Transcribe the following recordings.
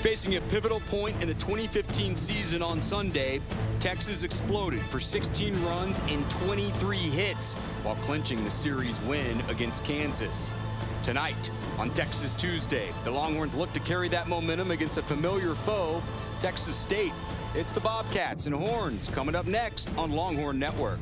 Facing a pivotal point in the 2015 season on Sunday, Texas exploded for 16 runs and 23 hits while clinching the series win against Kansas. Tonight, on Texas Tuesday, the Longhorns look to carry that momentum against a familiar foe, Texas State. It's the Bobcats and Horns coming up next on Longhorn Network.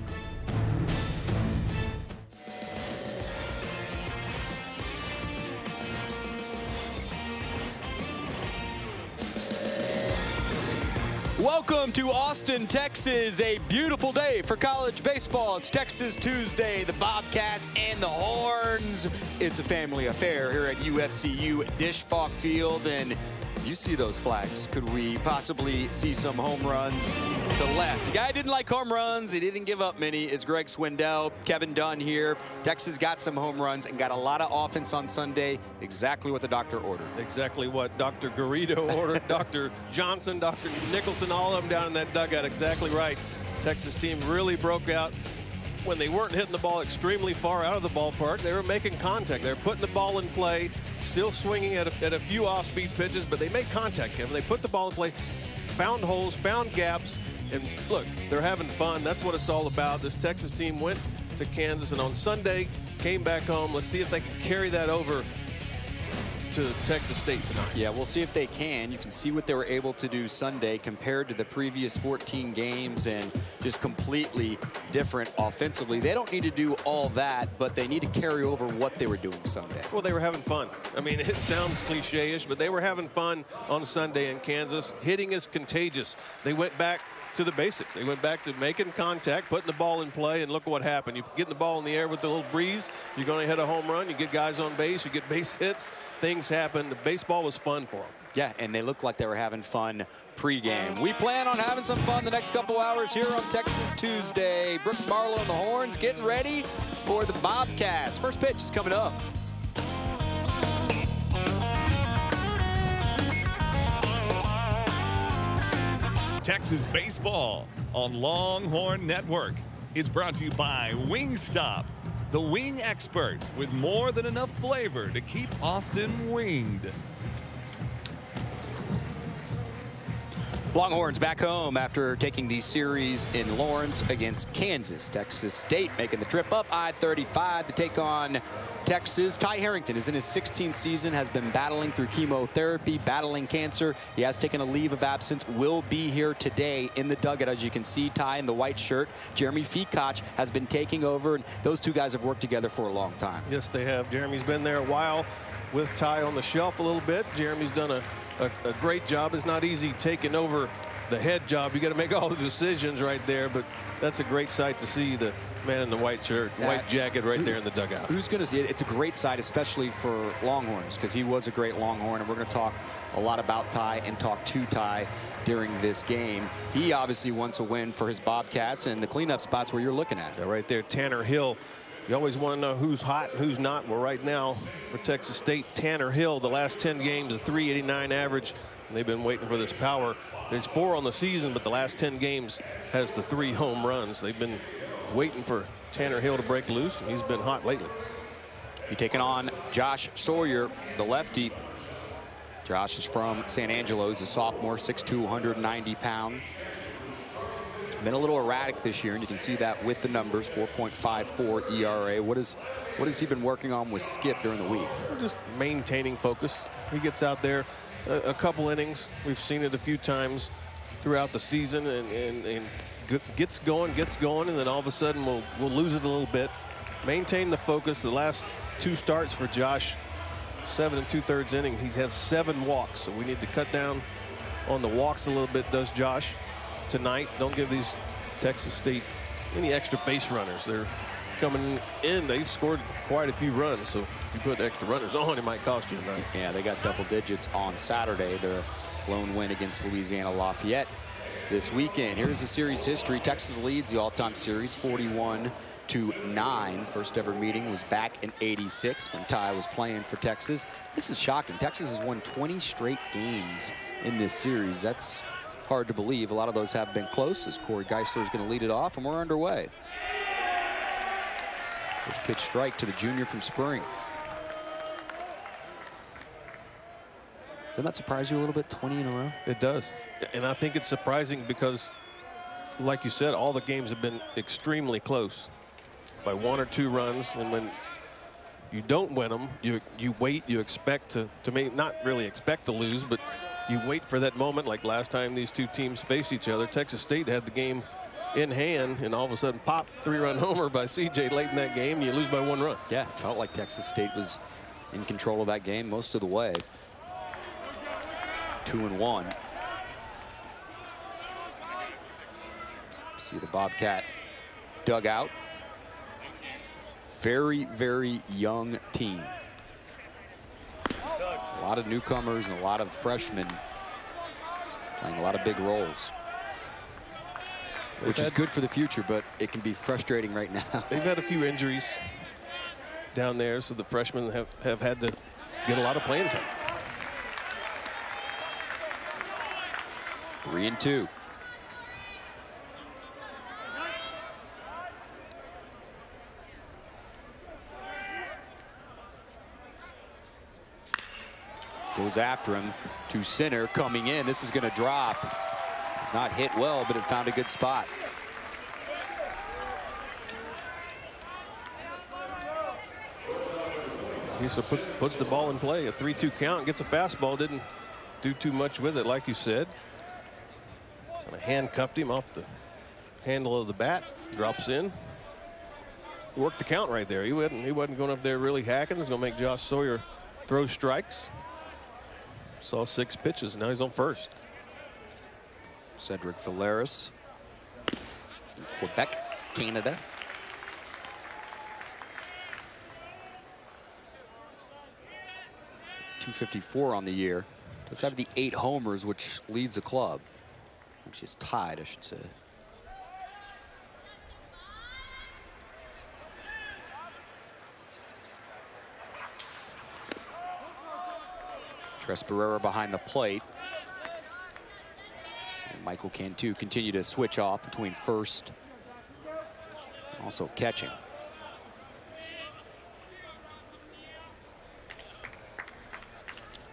Welcome to Austin, Texas. A beautiful day for college baseball. It's Texas Tuesday, the Bobcats and the Horns. It's a family affair here at UFCU Dish Falk Field, and you see those flags. Could we possibly see some home runs to the left? The guy who didn't like home runs, he didn't give up many, is Greg Swindell. Kevin Dunn here. Texas got some home runs and got a lot of offense on Sunday. Exactly what the doctor ordered. Exactly what Dr. Garrido ordered. Dr. Johnson, Dr. Nicholson, all of them down in that dugout. Exactly right. Texas team really broke out. When they weren't hitting the ball extremely far out of the ballpark, they were making contact. They were putting the ball in play, still swinging at a few off-speed pitches, but they made contact, Kevin. They put the ball in play, found holes, found gaps, and look, they're having fun. That's what it's all about. This Texas team went to Kansas, and on Sunday, came back home. Let's see if they can carry that over to Texas State tonight. Yeah, we'll see if they can. You can see what they were able to do Sunday compared to the previous 14 games, and just completely different offensively. They don't need to do all that, but they need to carry over what they were doing Sunday. Well, they were having fun. I mean, it sounds cliche-ish, but they were having fun on Sunday in Kansas. Hitting is contagious. They went back to the basics. They went back to making contact, putting the ball in play, and look what happened. You get the ball in the air with a little breeze, you're going to hit a home run, you get guys on base, you get base hits, things happen. The baseball was fun for them. Yeah, and they looked like they were having fun pregame. We plan on having some fun the next couple hours here on Texas Tuesday. Brooks Marlowe and the Horns getting ready for the Bobcats. First pitch is coming up. Texas Baseball on Longhorn Network is brought to you by Wingstop, the wing experts with more than enough flavor to keep Austin winged. Longhorns back home after taking the series in Lawrence against Kansas. Texas State making the trip up I-35 to take on Texas. Ty Harrington is in his 16th season, has been battling through chemotherapy, battling cancer. He has taken a leave of absence, will be here today in the dugout. As you can see, Ty in the white shirt. Jeremy Feacock has been taking over, and those two guys have worked together for a long time. Yes, they have. Jeremy's been there a while with Ty on the shelf a little bit. Jeremy's done a great job. It's not easy taking over the head job. You got to make all the decisions right there, but that's a great sight to see the man in the white shirt, white jacket right there in the dugout. Who's going to see it? It's a great sight, especially for Longhorns, because he was a great Longhorn, and we're going to talk a lot about Ty and talk to Ty during this game. He obviously wants a win for his Bobcats, and the cleanup spots where you're looking at. Yeah, right there, Tanner Hill. You always want to know who's hot and who's not. Well, right now for Texas State, Tanner Hill, the last 10 games, a 389 average, and they've been waiting for this power. There's 4 on the season, but the last 10 games has the 3 home runs. They've been waiting for Tanner Hill to break loose, and he's been hot lately. He taking on Josh Sawyer, the lefty. Josh is from San Angelo. He's a sophomore, 6'2", 190 pounds. Been a little erratic this year, and you can see that with the numbers. 4.54 ERA. What has he been working on with Skip during the week? Just maintaining focus. He gets out there a couple innings. We've seen it a few times throughout the season, and gets going, and then all of a sudden we'll lose it a little bit. Maintain the focus. The last 2 starts for Josh, 7 2/3 innings. He has 7 walks, so we need to cut down on the walks a little bit, does Josh tonight. Don't give these Texas State any extra base runners. They're coming in. They've scored quite a few runs, so if you put extra runners on, it might cost you tonight. Yeah, they got double digits on Saturday. Their lone win against Louisiana Lafayette this weekend. Here's the series history. Texas leads the all-time series 41-9. First ever meeting was back in '86 when Ty was playing for Texas. This is shocking. Texas has won 20 straight games in this series. That's hard to believe. A lot of those have been close, as Corey Geisler is going to lead it off, and we're underway. First pitch strike to the junior from Spring. Doesn't that surprise you a little bit, 20 in a row? It does. And I think it's surprising because, like you said, all the games have been extremely close by 1 or 2 runs. And when you don't win them, you wait, you expect to not really expect to lose, but you wait for that moment. Like last time these two teams face each other, Texas State had the game in hand, and all of a sudden pop, 3-run homer by CJ late in that game, and you lose by 1 run. Yeah, it felt like Texas State was in control of that game most of the way. 2-1. See the Bobcat dugout. Very, very young team. A lot of newcomers and a lot of freshmen playing a lot of big roles. Which is good for the future, but it can be frustrating right now. They've had a few injuries down there, so the freshmen have had to get a lot of playing time. 3-2. Goes after him to center, coming in. This is going to drop. It's not hit well, but it found a good spot. He puts the ball in play. A 3-2 count, gets a fastball. Didn't do too much with it, like you said. Kind of handcuffed him off the handle of the bat. Drops in. Worked the count right there. He wasn't going up there really hacking. He was going to make Josh Sawyer throw strikes. Saw 6 pitches. Now he's on first. Cedric Villeras, Quebec, Canada. .254 on the year. Does have the 8 homers, which leads the club. Which is tied, I should say. Tres Barrera behind the plate. And Michael Cantu continue to switch off between first and also catching.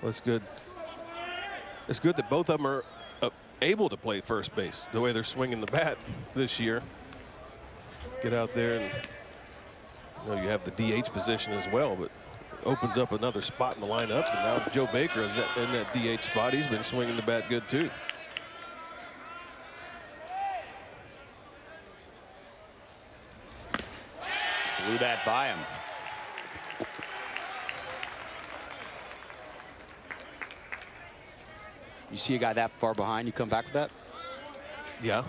Well, it's good. It's good that both of them are able to play first base the way they're swinging the bat this year. Get out there and you have the DH position as well, but opens up another spot in the lineup. And now Joe Baker is in that DH spot. He's been swinging the bat good too. Blew that by him. You see a guy that far behind, you come back with that? Yeah.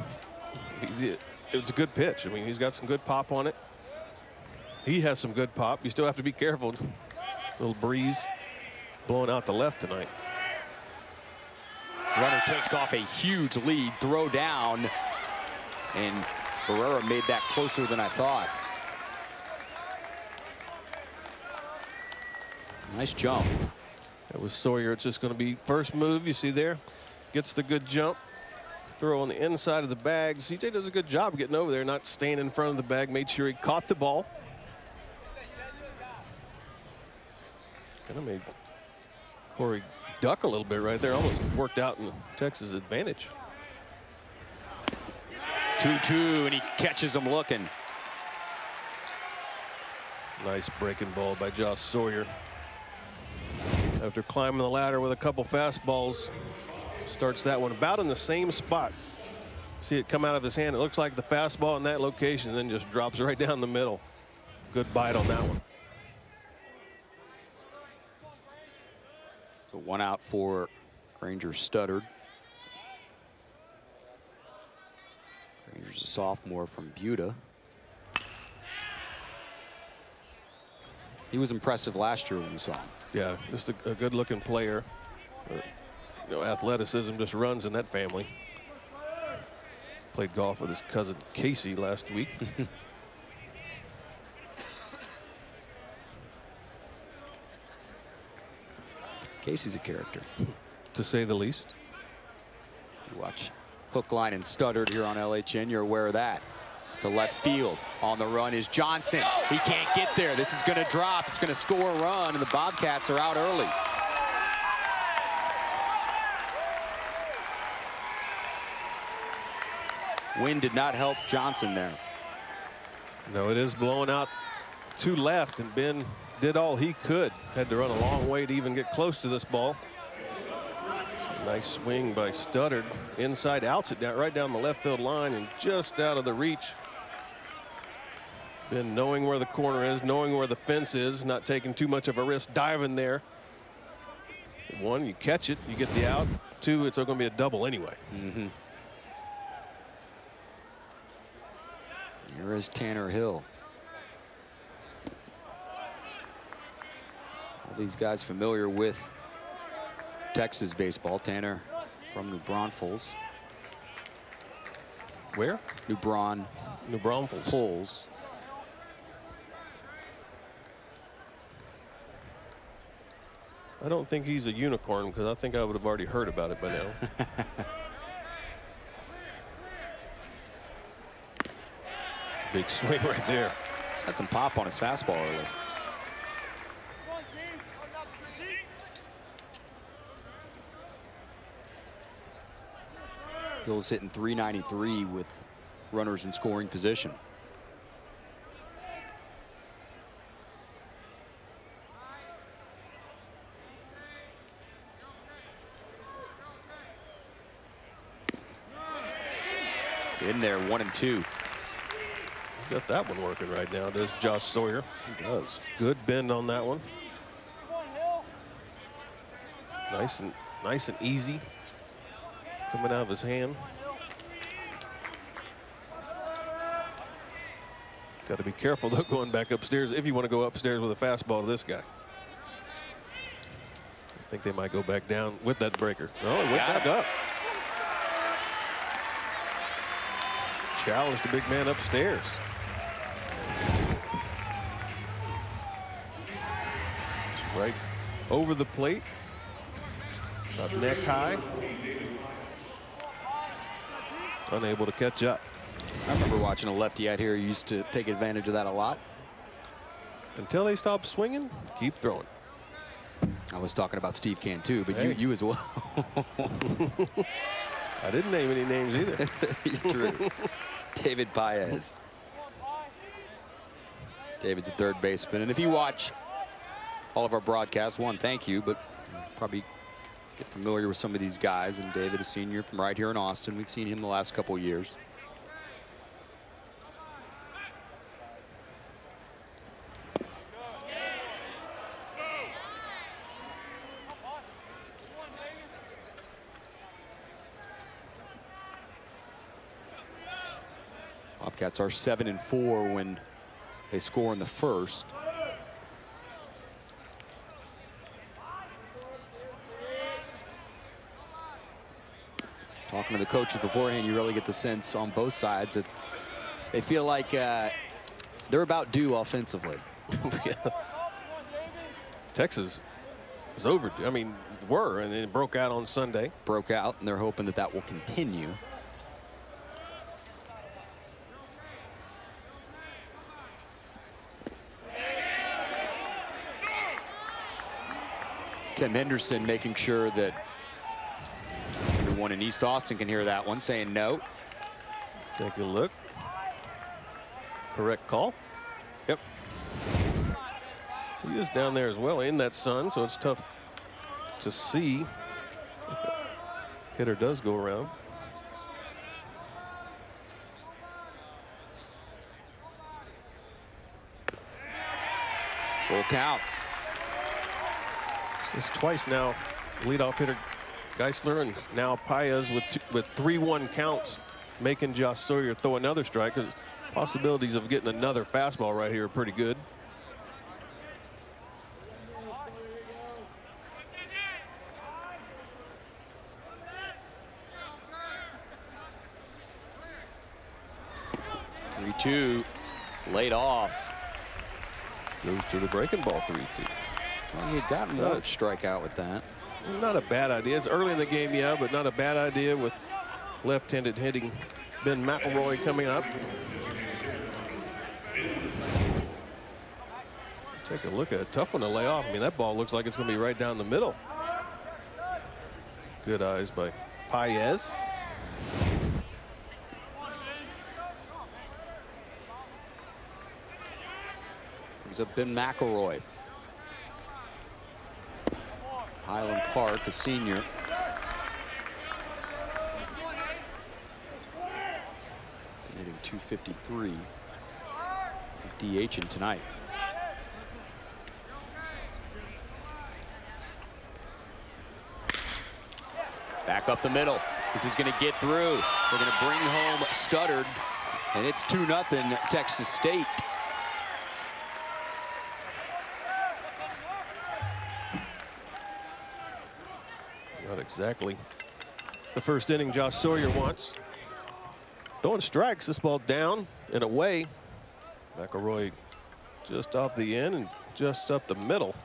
It was a good pitch. I mean, he's got some good pop on it. He has some good pop. You still have to be careful. Little breeze blowing out the left tonight. Runner takes off a huge lead, throw down, and Barrera made that closer than I thought. Nice jump. That was Sawyer. It's just going to be first move. You see there, gets the good jump. Throw on the inside of the bag. CJ does a good job getting over there, not staying in front of the bag. Made sure he caught the ball. Kind of made Corey duck a little bit right there. Almost worked out in Texas' advantage. 2-2, and he catches him looking. Nice breaking ball by Josh Sawyer. After climbing the ladder with a couple fastballs, starts that one about in the same spot. See it come out of his hand. It looks like the fastball in that location, and then just drops right down the middle. Good bite on that one. So 1 out for Granger Studdard. Granger's a sophomore from Buda. He was impressive last year when we saw him. Yeah, just a good-looking player. Athleticism just runs in that family. Played golf with his cousin Casey last week. Casey's a character, to say the least. You watch Hook, Line, and Studdard here on LHN. You're aware of that. To left field. On the run is Johnson. He can't get there. This is going to drop. It's going to score a run, and the Bobcats are out early. Wind did not help Johnson there. No, it is blowing out to left, and Ben did all he could. Had to run a long way to even get close to this ball. Nice swing by Studdard. Inside, outs it down right down the left field line and just out of the reach. Ben knowing where the corner is, knowing where the fence is, not taking too much of a risk, diving there. One, you catch it, you get the out. Two, it's going to be a double anyway. Here is Tanner Hill. All these guys familiar with Texas baseball. Tanner from New Braunfels. Where? New Braunfels. I don't think he's a unicorn, because I think I would have already heard about it by now. Big swing right there. He's had some pop on his fastball early. Hill's hitting .393 with runners in scoring position. In there, 1-2. Got that one working right now, does Josh Sawyer. He does. Good bend on that one. Nice and easy coming out of his hand. Got to be careful though going back upstairs if you want to go upstairs with a fastball to this guy. I think they might go back down with that breaker. Oh, it went back up. Challenged the big man upstairs. It's right over the plate. About neck high. Unable to catch up. I remember watching a lefty out here who used to take advantage of that a lot. Until they stop swinging, keep throwing. I was talking about Steve Cantu, but hey. you as well. I didn't name any names either. True. David Paez. David's a third baseman, and if you watch all of our broadcasts, one, thank you, but probably get familiar with some of these guys. And David, a senior from right here in Austin. We've seen him the last couple of years. Bobcats are 7-4 when they score in the first. Talking to the coaches beforehand, you really get the sense on both sides that they feel like they're about due offensively. Texas was overdue. I mean, and then broke out on Sunday. Broke out, and they're hoping that that will continue. Tim Henderson making sure that everyone in East Austin can hear that one, saying no. Take a look. Correct call. Yep. He is down there as well in that sun, so it's tough to see if a hitter does go around. Full count. It's twice now. Leadoff hitter Geisler and now Paez with 3-1 counts, making Josh Sawyer throw another strike, because possibilities of getting another fastball right here are pretty good. Two laid off. Goes to the breaking ball, 3-2. Well, he had gotten one strikeout with that. Not a bad idea. It's early in the game, yeah, but not a bad idea with left-handed hitting Ben McElroy coming up. Take a look at a tough one to lay off. I mean, that ball looks like it's going to be right down the middle. Good eyes by Paez. brings up Ben McElroy. Highland Park, a senior. Hitting .253. DHing tonight. Back up the middle. This is going to get through. They're going to bring home Studdard, and it's 2-0 Texas State. Not exactly the first inning Josh Sawyer wants. Throwing strikes, this ball down and away. McElroy just off the end and just up the middle.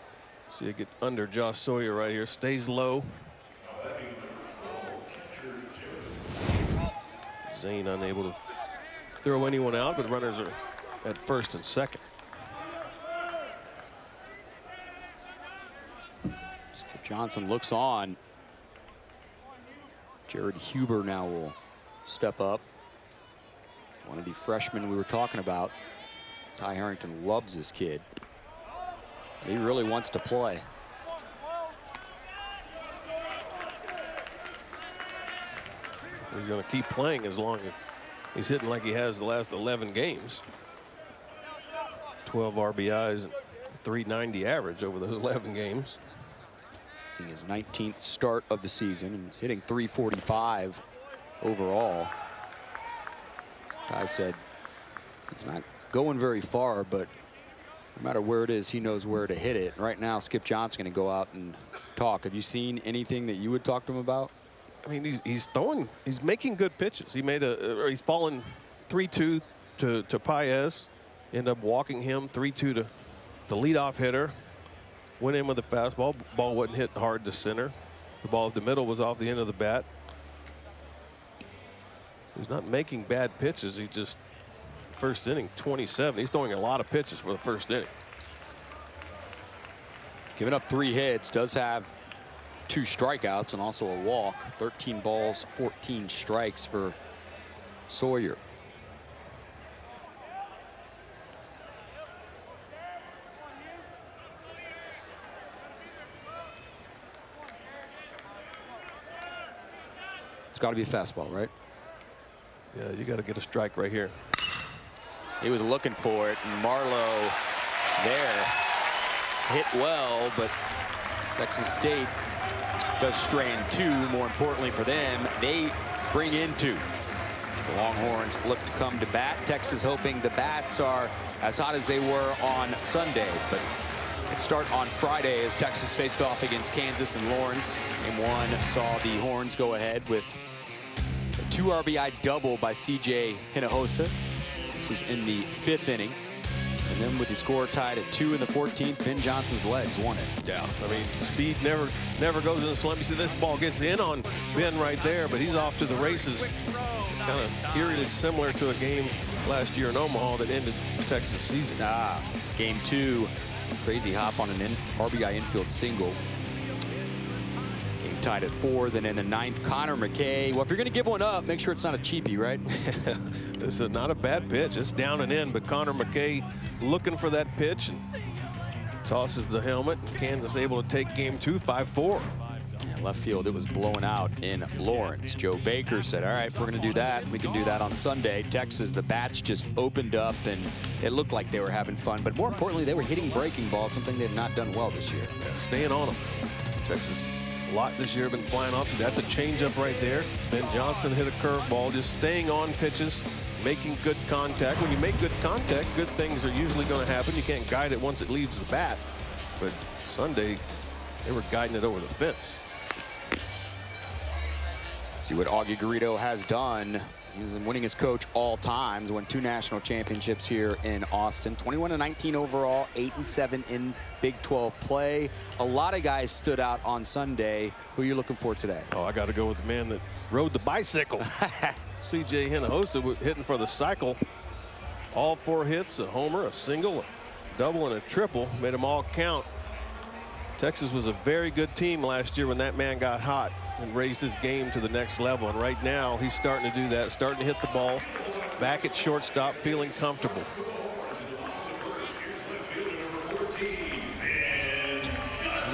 See it get under Josh Sawyer right here. Stays low. Zane unable to throw anyone out, but runners are at first and second. Skip Johnson looks on. Jared Huber now will step up. One of the freshmen we were talking about. Ty Harrington loves this kid. He really wants to play. He's going to keep playing as long as he's hitting like he has the last 11 games. 12 RBIs and 390 average over those 11 games. His 19th start of the season, and he's hitting .345 overall. Ty said it's not going very far, but no matter where it is, he knows where to hit it. Right now, Skip Johnson's going to go out and talk. Have you seen anything that you would talk to him about? I mean, he's throwing, he's making good pitches. He made he's fallen 3-2 to Paez. End up walking him 3-2 to the leadoff hitter. Went in with the fastball. Ball wasn't hit hard to center. The ball at the middle was off the end of the bat. He's not making bad pitches. He just, first inning, 27. He's throwing a lot of pitches for the first inning. Giving up 3 hits, does have 2 strikeouts and also a walk. 13 balls, 14 strikes for Sawyer. It's got to be a fastball, right? Yeah, you got to get a strike right here. He was looking for it, and Marlowe there hit well, but Texas State does strain 2. More importantly for them, they bring in 2. The Longhorns look to come to bat. Texas hoping the bats are as hot as they were on Sunday, but it start on Friday as Texas faced off against Kansas and Lawrence. Game 1 saw the Horns go ahead with a 2 RBI double by C.J. Hinojosa. This was in the 5th inning. And then with the score tied at 2 in the 14th, Ben Johnson's legs won it. Yeah, I mean, speed never goes in the slump. You see this ball gets in on Ben right there, but he's off to the races. Kind of eerily similar to a game last year in Omaha that ended the Texas season. Game 2, crazy hop on an RBI infield single. Game tied at 4. Then in the 9th, Connor McKay. Well, if you're going to give one up, make sure it's not a cheapie, right? This is not a bad pitch. It's down and in, but Connor McKay looking for that pitch and tosses the helmet. Kansas able to take game 2, 5-4. Left field, it was blowing out in Lawrence. Joe Baker said, all right, we're going to do that. We can do that on Sunday. Texas, the bats just opened up, and it looked like they were having fun. But more importantly, they were hitting breaking balls, something they've not done well this year. Yeah, staying on them. Texas, a lot this year, been flying off. So that's a changeup right there. Ben Johnson hit a curveball, just staying on pitches, making good contact. When you make good contact, good things are usually going to happen. You can't guide it once it leaves the bat. But Sunday, they were guiding it over the fence. See what Augie Garrido has done. He's been winningest coach all times. Won 2 national championships here in Austin. 21-19 overall, 8-7 in Big 12 play. A lot of guys stood out on Sunday. Who are you looking for today? Oh, I got to go with the man that rode the bicycle. C.J. Hinojosa hitting for the cycle. All 4 hits, a homer, a single, a double, and a triple. Made them all count. Texas was a very good team last year when that man got hot and raised his game to the next level. And right now, he's starting to do that, starting to hit the ball. Back at shortstop, feeling comfortable.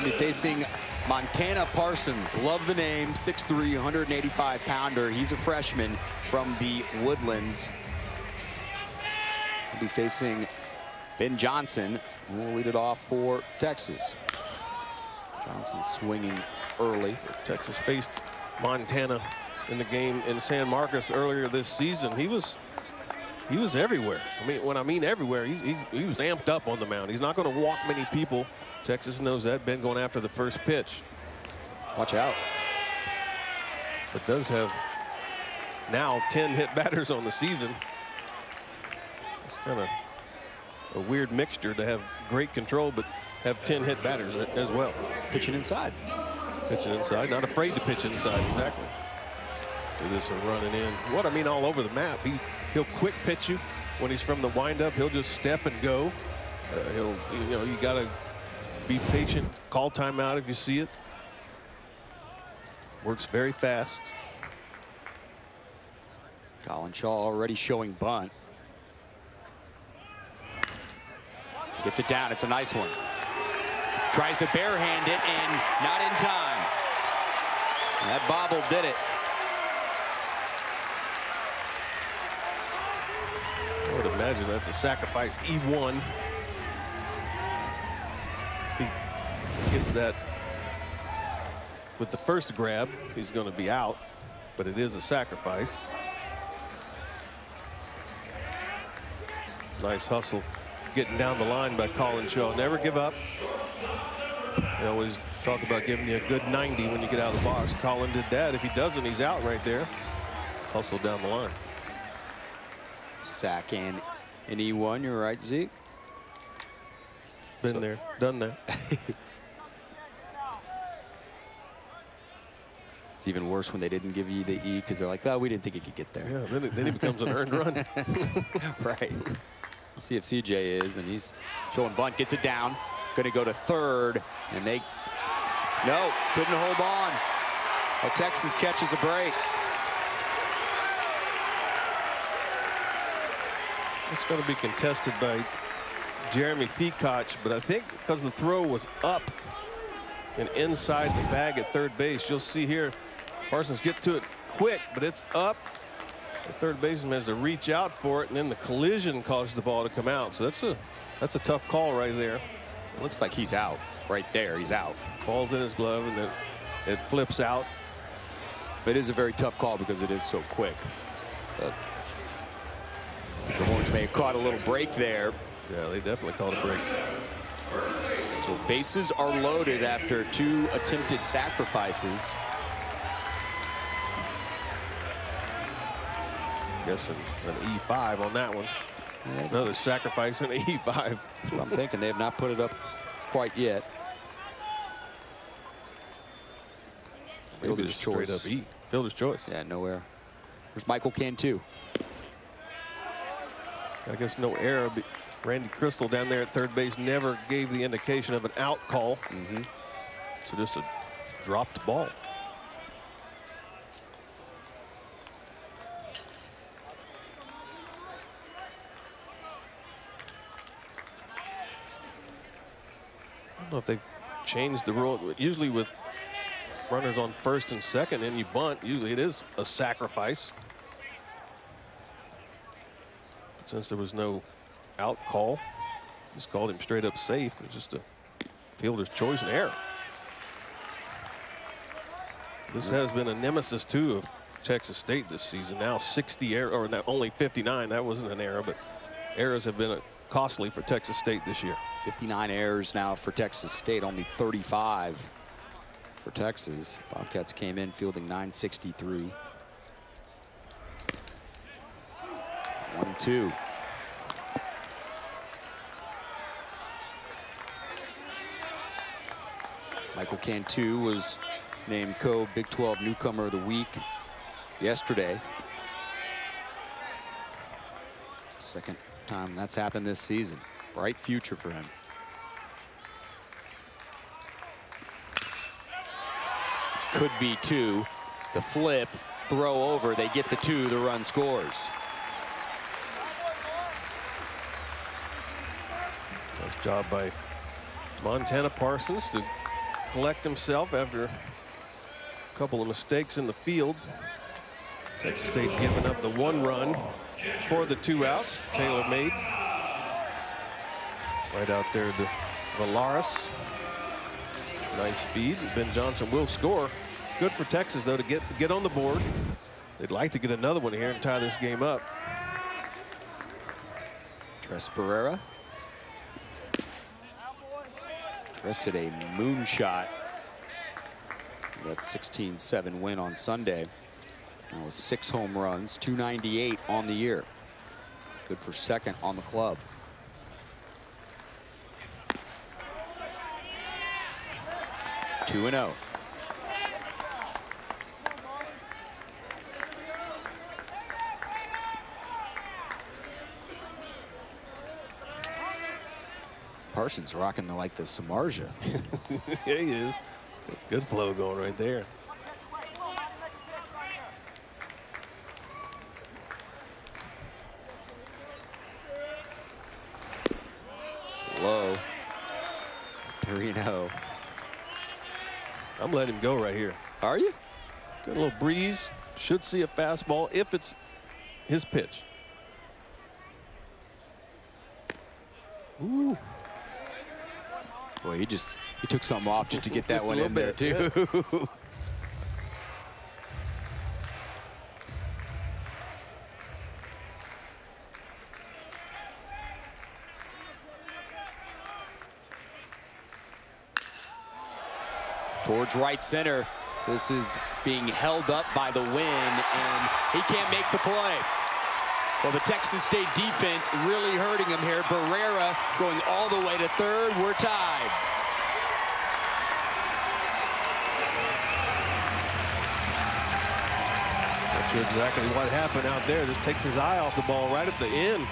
He'll be facing Montana Parsons. Love the name. 6'3", 185-pounder. He's a freshman from the Woodlands. He'll be facing Ben Johnson, who will lead it off for Texas. Johnson swinging early. Texas faced Montana in the game in San Marcos earlier this season. He was everywhere. I mean, when I mean everywhere, he was amped up on the mound. He's not going to walk many people. Texas knows that. Ben going after the first pitch. Watch out. But does have now 10 hit batters on the season. It's kind of a weird mixture to have great control but have 10 hit batters as well. Pitching inside. Pitching inside. Not afraid to pitch inside. Exactly. So this is running in. What I mean, all over the map. He'll quick pitch you when he's from the windup. He'll just step and go. You got to be patient. Call timeout if you see it. Works very fast. Colin Shaw already showing bunt. Gets it down. It's a nice one. Tries to barehand it and not in time. That bobble did it. I would imagine that's a sacrifice E1. If he gets that with the first grab, he's going to be out, but it is a sacrifice. Nice hustle getting down the line by Colin Shaw. Never give up. They always talk about giving you a good 90 when you get out of the box. Colin did that. If he doesn't, he's out right there. Hustle down the line. Sack and an E1. You're right, Zeke. Been there, done that. It's even worse when they didn't give you the E because they're like, oh, we didn't think he could get there. Yeah, then he becomes an earned run. Right. Let's see if CJ is, and he's showing bunt, gets it down. Going to go to third, and they, no, couldn't hold on. Well, Texas catches a break. It's going to be contested by Jeremy Feacock, but I think because the throw was up and inside the bag at third base, you'll see here Parsons get to it quick, but it's up. The third baseman has to reach out for it, and then the collision caused the ball to come out. So that's a tough call right there. It looks like he's out right there. He's out. Ball's in his glove, and then it flips out. But it is a very tough call because it is so quick. The Horns may have caught a little break there. Yeah, they definitely caught a break. So bases are loaded after 2 attempted sacrifices. Guess an E5 on that one. Another sacrifice and an E5. That's what I'm thinking. They have not put it up quite yet. Fielder's choice. Straight up E. Fielder's choice. Yeah, no error. There's Michael Cantu. I guess no error. Randy Crystal down there at third base never gave the indication of an out call. So just a dropped ball. I don't know if they've changed the rule. Usually with runners on first and second and you bunt, usually it is a sacrifice. But since there was no out call, just called him straight up safe. It's just a fielder's choice and error. This has been a nemesis too of Texas State this season. Now 60 error, or not only 59. That wasn't an error, but errors have been costly for Texas State this year. 59 errors now for Texas State, only 35 for Texas. Bobcats came in fielding 963. 1-2. Michael Cantu was named co-Big 12 Newcomer of the Week yesterday. It's the second time that's happened this season. Bright future for him. This could be 2. The flip, throw over, they get the 2, the run scores. Nice job by Montana Parsons to collect himself after a couple of mistakes in the field. Texas State giving up the 1 run for the 2 outs. Taylor made. Right out there to Valaris. Nice feed. Ben Johnson will score. Good for Texas, though, to get on the board. They'd like to get another one here and tie this game up. Tres Barrera. Tres hit a moonshot. That 16-7 win on Sunday. That was 6 home runs, 298 on the year. Good for second on the club. Two and 0. Parsons rocking like the Samardzija. Yeah, he is. That's good flow going right there. Low. 3-0. I'm letting him go right here. Are you? Got a little breeze. Should see a fastball if it's his pitch. Ooh. Boy, he took something off just to get that Just one a in little there, bit, too. yeah. Towards right center. This is being held up by the wind, and he can't make the play. Well, the Texas State defense really hurting him here. Barrera going all the way to third. We're tied. Not sure exactly what happened out there. Just takes his eye off the ball right at the end.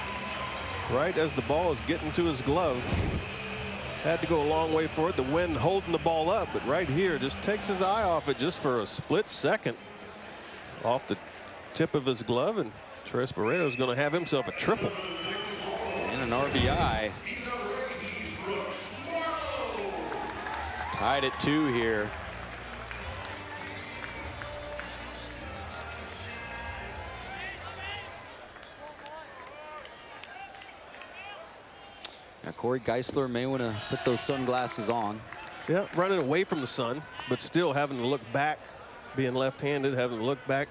Right as the ball is getting to his glove. Had to go a long way for it. The wind holding the ball up, but right here just takes his eye off it just for a split second. Off the tip of his glove, and Tres Barrera is going to have himself a triple. And an RBI. Tied at 2 here. Now Corey Geisler may want to put those sunglasses on. Yeah, running away from the sun, but still having to look back, being left-handed, having to look back,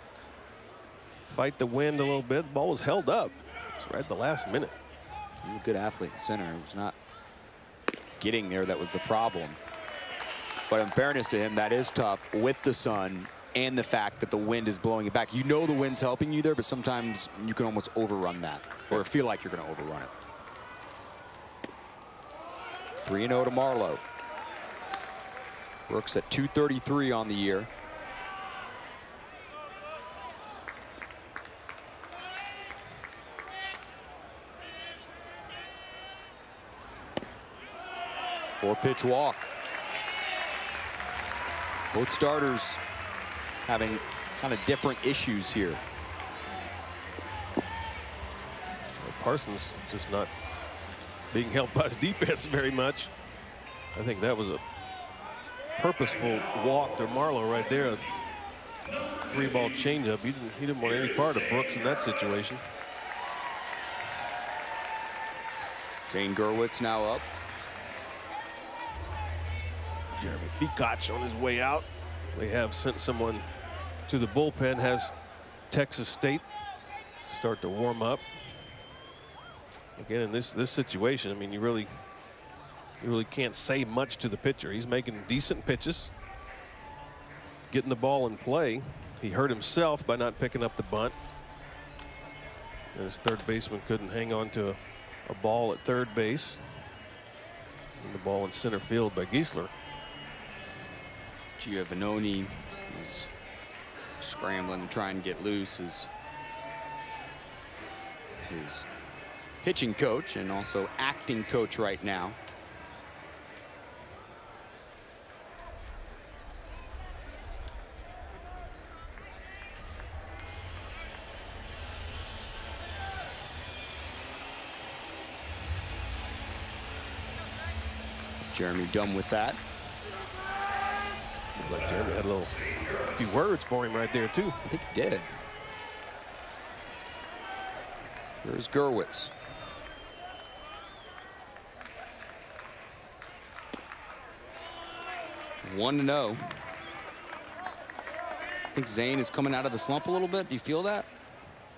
fight the wind a little bit. The ball was held up. It's right at the last minute. He's a good athlete in center. He was not getting there. That was the problem. But in fairness to him, that is tough with the sun and the fact that the wind is blowing it back. You know the wind's helping you there, but sometimes you can almost overrun that or feel like you're going to overrun it. 3-0 to Marlowe. Brooks at 233 on the year. Four-pitch walk. Both starters having kind of different issues here. Parsons just not being helped by his defense very much. I think that was a purposeful walk to Marlowe right there. A 3-ball changeup. He didn't want any part of Brooks in that situation. Zane Gurwitz now up. Jeremy Fikach on his way out. They have sent someone to the bullpen. Has Texas State start to warm up. Again, in this situation, I mean, you really can't say much to the pitcher. He's making decent pitches, getting the ball in play. He hurt himself by not picking up the bunt. And his third baseman couldn't hang on to a ball at third base. And the ball in center field by Geisler. Giovanni is scrambling to try and get loose as his pitching coach and also acting coach right now. Jeremy Dunn with that. Like Jeremy had a few words for him right there, too. I think he did. Here's Gurwitz. One to know. I think Zane is coming out of the slump a little bit. Do you feel that?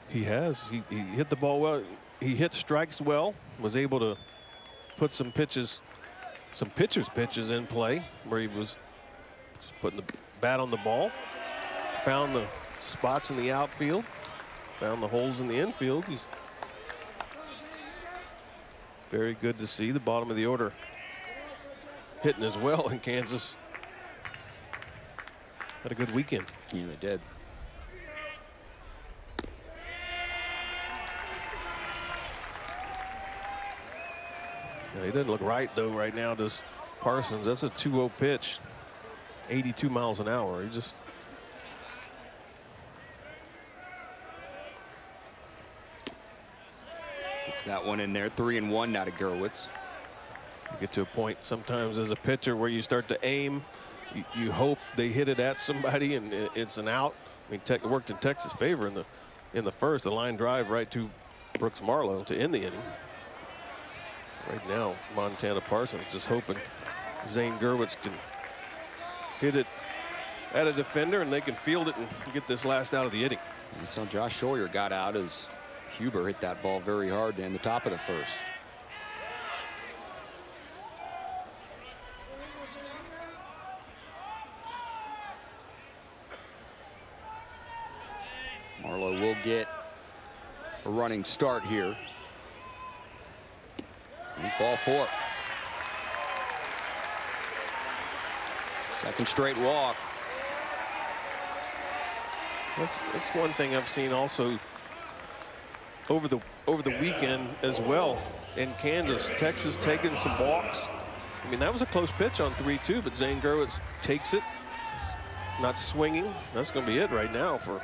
He has. He hit the ball well. He hit strikes well. Was able to put some pitches in play where he was just putting the bat on the ball. Found the spots in the outfield. Found the holes in the infield. He's very good to see. The bottom of the order hitting as well in Kansas. Had a good weekend. Yeah, they did. Yeah, he doesn't look right, though, right now, does Parsons. That's a 2-0 pitch. 82 miles an hour. He just... Gets that one in there. 3-1 now to Gurwitz. You get to a point sometimes as a pitcher where you start to aim. You hope they hit it at somebody and it's an out. I mean, it worked in Texas' favor in the first. A line drive right to Brooks Marlowe to end the inning. Right now, Montana Parsons just hoping Zane Gurwitz can hit it at a defender and they can field it and get this last out of the inning. That's how Josh Schroyer got out, as Huber hit that ball very hard in the top of the first. Marlowe will get a running start here. And ball 4. Second straight walk. That's one thing I've seen also over the weekend as well in Kansas. Texas taking some walks. I mean, that was a close pitch on 3-2, but Zane Gurwitz takes it, not swinging. That's going to be it right now for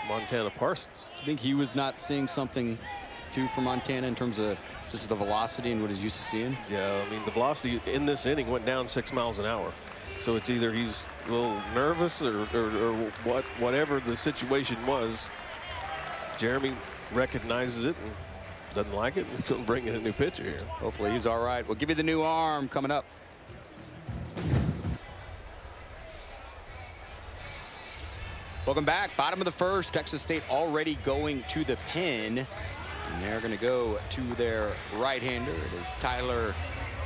Montana Parsons. I think he was not seeing something too for Montana in terms of just the velocity and what he's used to seeing. Yeah, I mean, the velocity in this inning went down 6 miles an hour. So it's either he's a little nervous or whatever the situation was. Jeremy recognizes it and doesn't like it. He's going to bring in a new pitcher here. Hopefully he's all right. We'll give you the new arm coming up. Welcome back. Bottom of the first. Texas State already going to the pen. And they're going to go to their right-hander. It is Tyler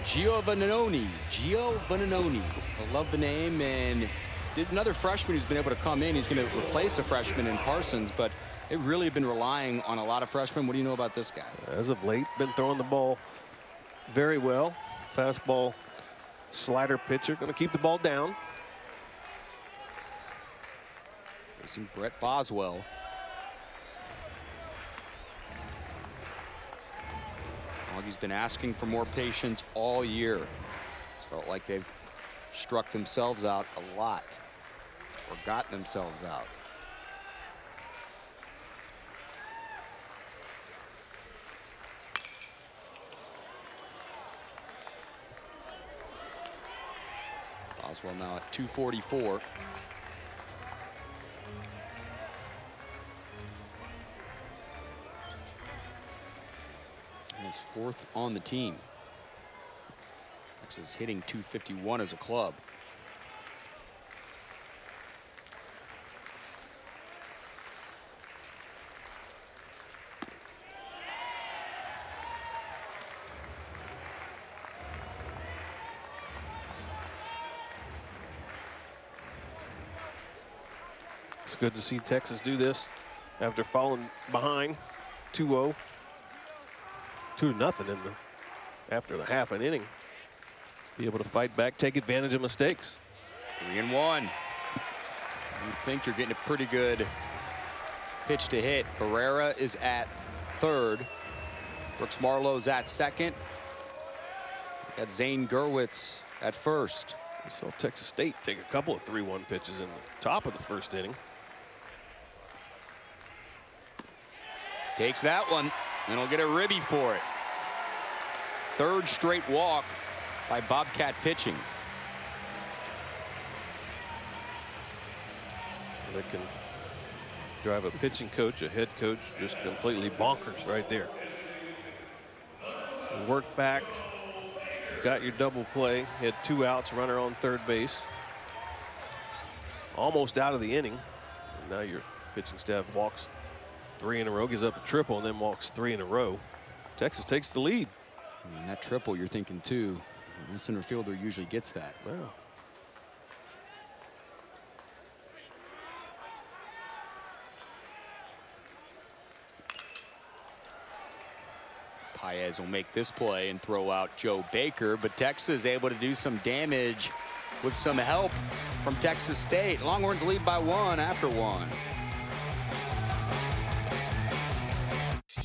Giovannoni. I love the name. And another freshman who's been able to come in. He's going to replace a freshman in Parsons, but they've really been relying on a lot of freshmen. What do you know about this guy? As of late, been throwing the ball very well. Fastball, slider pitcher. Going to keep the ball down. Facing Brett Boswell. He's been asking for more patience all year. It's felt like they've struck themselves out a lot, or got themselves out. Boswell now at 244. Is 4th on the team. Texas hitting .251 as a club. It's good to see Texas do this after falling behind 2-0. 2-0 after the half an inning. Be able to fight back, take advantage of mistakes. 3-1. You think you're getting a pretty good pitch to hit. Barrera is at 3rd. Brooks Marlowe's at 2nd. Got Zane Gurwitz at 1st. We saw Texas State take a couple of 3-1 pitches in the top of the first inning. Takes that one, and he'll get a ribby for it. 3rd straight walk by Bobcat pitching. that can drive a pitching coach, a head coach, just completely bonkers right there. Work back, got your double play, had 2 outs, runner on third base. Almost out of the inning. And now your pitching staff walks 3 in a row, gives up a triple, and then walks 3 in a row. Texas takes the lead. And that triple, you're thinking too, the center fielder usually gets that. Wow. Paez will make this play and throw out Joe Baker, but Texas able to do some damage with some help from Texas State. Longhorns lead by 1 after 1.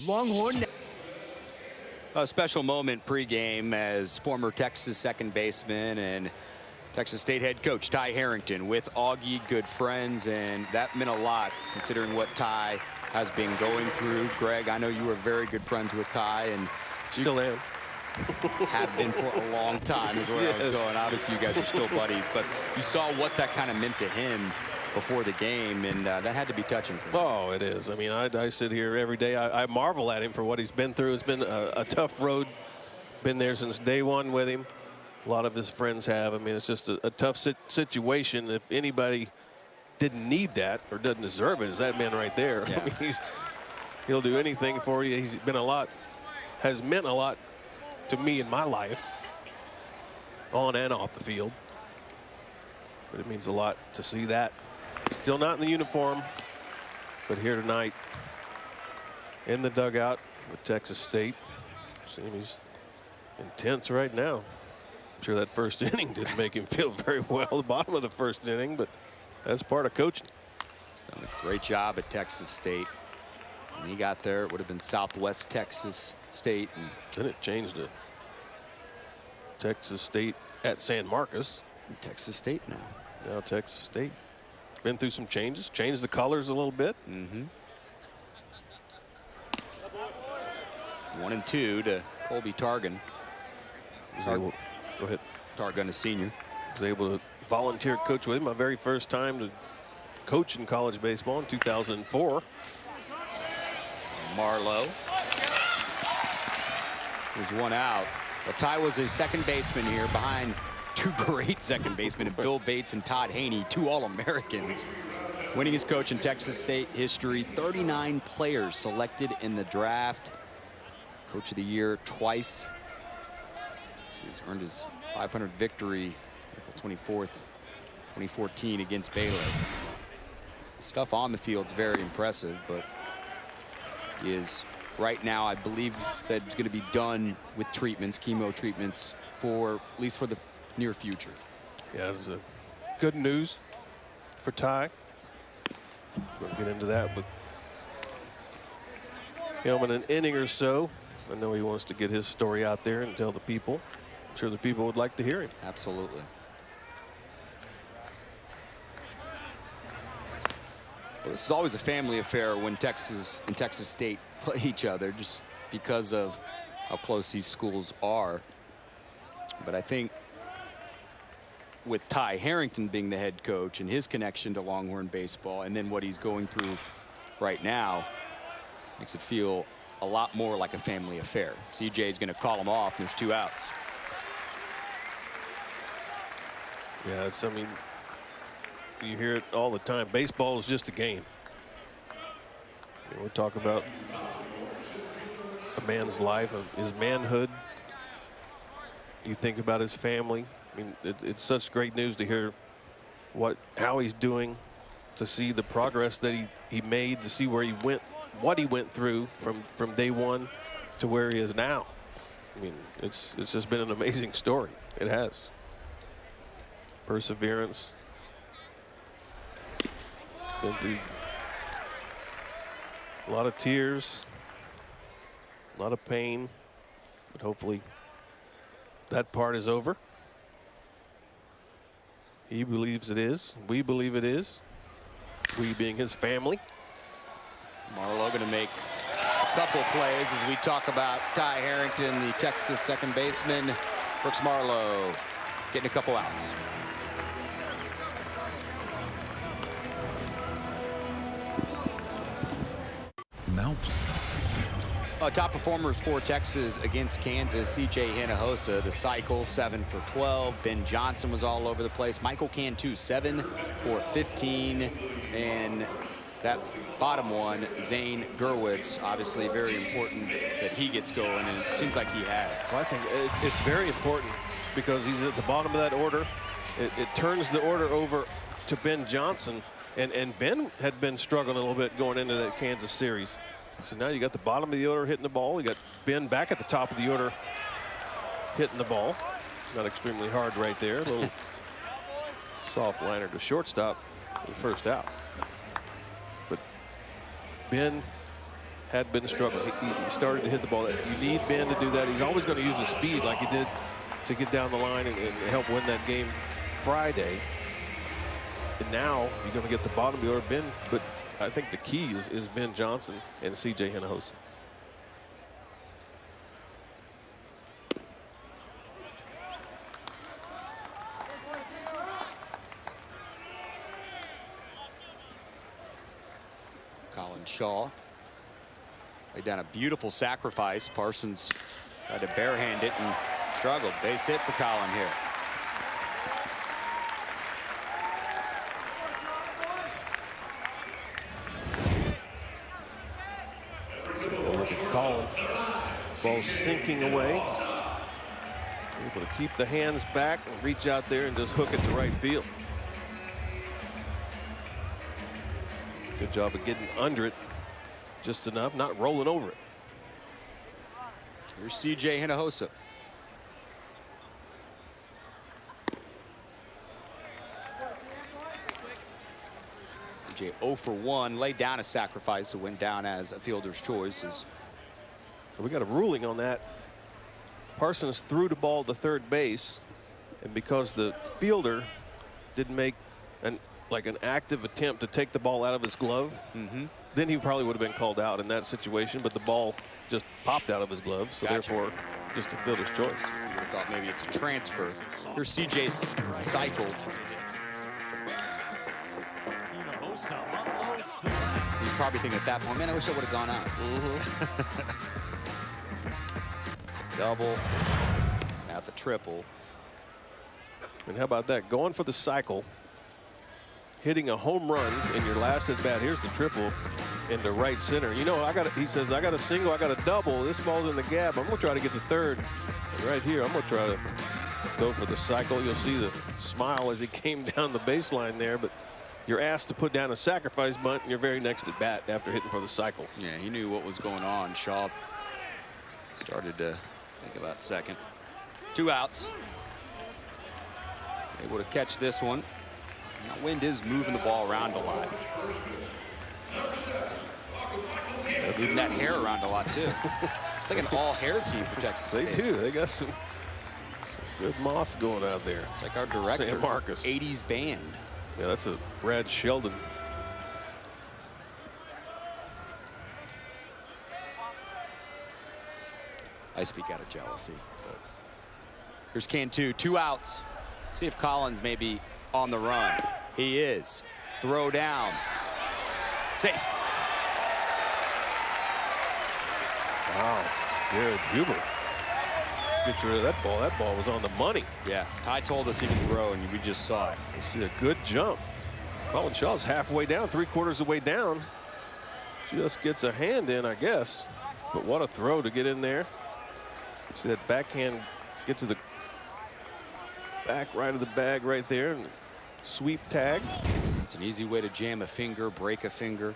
Longhorn. A special moment pregame as former Texas second baseman and Texas State head coach Ty Harrington with Augie good friends, and that meant a lot considering what Ty has been going through. Greg, I know you were very good friends with Ty, and Still am. have been for a long time is where I was going. Obviously, you guys are still buddies, but you saw what that kind of meant to him before the game, and that had to be touching for him. Oh, it is. I mean, I sit here every day. I marvel at him for what he's been through. It's been a tough road. Been there since day one with him. A lot of his friends have. I mean, it's just a tough situation. If anybody didn't need that or doesn't deserve it, is that man right there. Yeah. I mean, he'll do anything for you. He's been has meant a lot to me in my life, on and off the field. But it means a lot to see that. Still not in the uniform, but here tonight in the dugout with Texas State. Seeing he's intense right now. I'm sure that first inning didn't make him feel very well, the bottom of the first inning, but that's part of coaching. He's done a great job at Texas State. When he got there, it would have been Southwest Texas State. And then it changed to Texas State at San Marcos. Texas State now. Now Texas State. Been through some changes. Changed the colors a little bit. 1-2 to Colby Targan. Go ahead. Targan, a senior. Was able to volunteer coach with him. My very first time to coach in college baseball in 2004. Marlowe. There's 1 out. Well, Ty was a second baseman here behind 2 great second basemen, Bill Bates and Todd Haney, 2 All-Americans. Winningest coach in Texas State history, 39 players selected in the draft. Coach of the year twice. He's earned his 500th victory April 24th, 2014 against Baylor. Stuff on the field is very impressive, but he is right now, I believe, said he's going to be done with treatments, chemo treatments, for at least for the near future. Yeah, this is good news for Ty. We'll get into that with him in an inning or so. I know he wants to get his story out there and tell the people. I'm sure the people would like to hear him. Absolutely. Well, this is always a family affair when Texas and Texas State play each other, just because of how close these schools are. But I think with Ty Harrington being the head coach and his connection to Longhorn baseball, and then what he's going through right now, makes it feel a lot more like a family affair. CJ is going to call him off, and there's 2 outs. Yeah, I mean, you hear it all the time. Baseball is just a game. We're talking about a man's life, his manhood. You think about his family. I mean, it's such great news to hear how he's doing, to see the progress that he made, to see where he went, what he went through from day one to where he is now. I mean, it's just been an amazing story. It has. Perseverance. Been through a lot of tears, a lot of pain, but hopefully that part is over. He believes it is. We believe it is. We being his family. Marlowe going to make a couple plays as we talk about Ty Harrington, the Texas second baseman. Brooks Marlowe getting a couple outs. Top performers for Texas against Kansas. C.J. Hinojosa, the cycle, 7 for 12. Ben Johnson was all over the place. Michael Cantu, 7 for 15. And that bottom one, Zane Gerwitz, obviously very important that he gets going, and it seems like he has. Well, I think it's very important because he's at the bottom of that order. It turns the order over to Ben Johnson, and Ben had been struggling a little bit going into that Kansas series. So now you got the bottom of the order hitting the ball. You got Ben back at the top of the order hitting the ball. Not extremely hard right there. A little soft liner to shortstop for the first out. But Ben had been struggling. He started to hit the ball. You need Ben to do that. He's always going to use his speed like he did to get down the line and help win that game Friday. And now you're going to get the bottom of the order, Ben. But I think the key is Ben Johnson and C.J. Hinojosa. Colin Shaw laid down a beautiful sacrifice. Parsons tried to barehand it and struggled. Base hit for Colin here. Colin, ball sinking away. Able to keep the hands back and reach out there and just hook it to right field. Good job of getting under it just enough, not rolling over it. Here's C.J. Hinojosa. C.J. 0 for 1, laid down a sacrifice. It went down as a fielder's choice. We got a ruling on that. Parsons threw the ball to third base, and because the fielder didn't make an active attempt to take the ball out of his glove, then he probably would have been called out in that situation, but the ball just popped out of his glove, so therefore just a fielder's choice. You would have thought maybe it's a transfer. Here's C.J.'s cycle. He's probably thinking at that point, man, I wish I would have gone out. Double, at the triple. And how about that? Going for the cycle, hitting a home run in your last at bat. Here's the triple into right center. You know, he says, I got a single, I got a double. This ball's in the gap. I'm going to try to get to third. And right here, I'm going to try to go for the cycle. You'll see the smile as he came down the baseline there, but you're asked to put down a sacrifice bunt in your very next at bat after hitting for the cycle. Yeah, he knew what was going on. Shaw started to think about second. 2 outs. Able to catch this one. Now, wind is moving the ball around a lot. Moving that hair around a lot, too. It's like an all-hair team for Texas State. They do. They got some good moss going out there. It's like our director. Sam Marcus. 80s band. Yeah, that's a Brad Sheldon. I speak out of jealousy. But here's Cantu, 2 outs. See if Collins may be on the run. He is. Throw down. Safe. Wow, Garrett Huber. Get rid of that ball. That ball was on the money. Yeah, Ty told us he can throw, and we just saw it. You see a good jump. Colin Shaw's halfway down, 3/4 of the way down. Just gets a hand in, I guess. But what a throw to get in there. See that backhand get to the back right of the bag right there and sweep tag. It's an easy way to jam a finger, break a finger.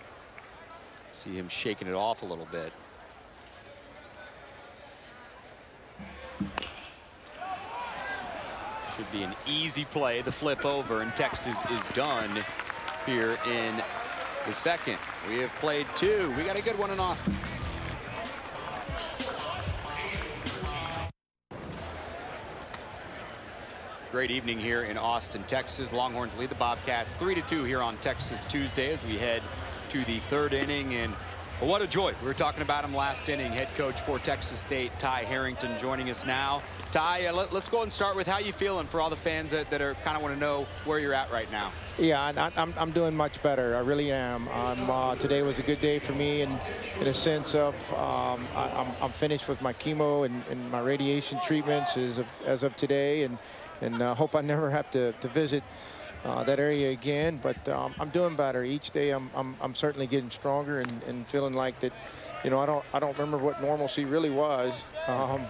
See him shaking it off a little bit. Should be an easy play. The flip over, and Texas is done here in the second. We have played 2. We got a good one in Austin. Great evening here in Austin, Texas. Longhorns lead the Bobcats 3-2 here on Texas Tuesday as we head to the 3rd inning. And Well, what a joy. We were talking about him last inning. Head coach for Texas State, Ty Harrington, joining us now. Ty, let's go and start with how you feeling for all the fans that are kind of want to know where you're at right now. Yeah, I'm doing much better. I really am. Today was a good day for me, and in a sense of I'm finished with my chemo and my radiation treatments as of today, and hope I never have to visit that area again. But I'm doing better each day. I'm certainly getting stronger and feeling like that. You know, I don't remember what normalcy really was,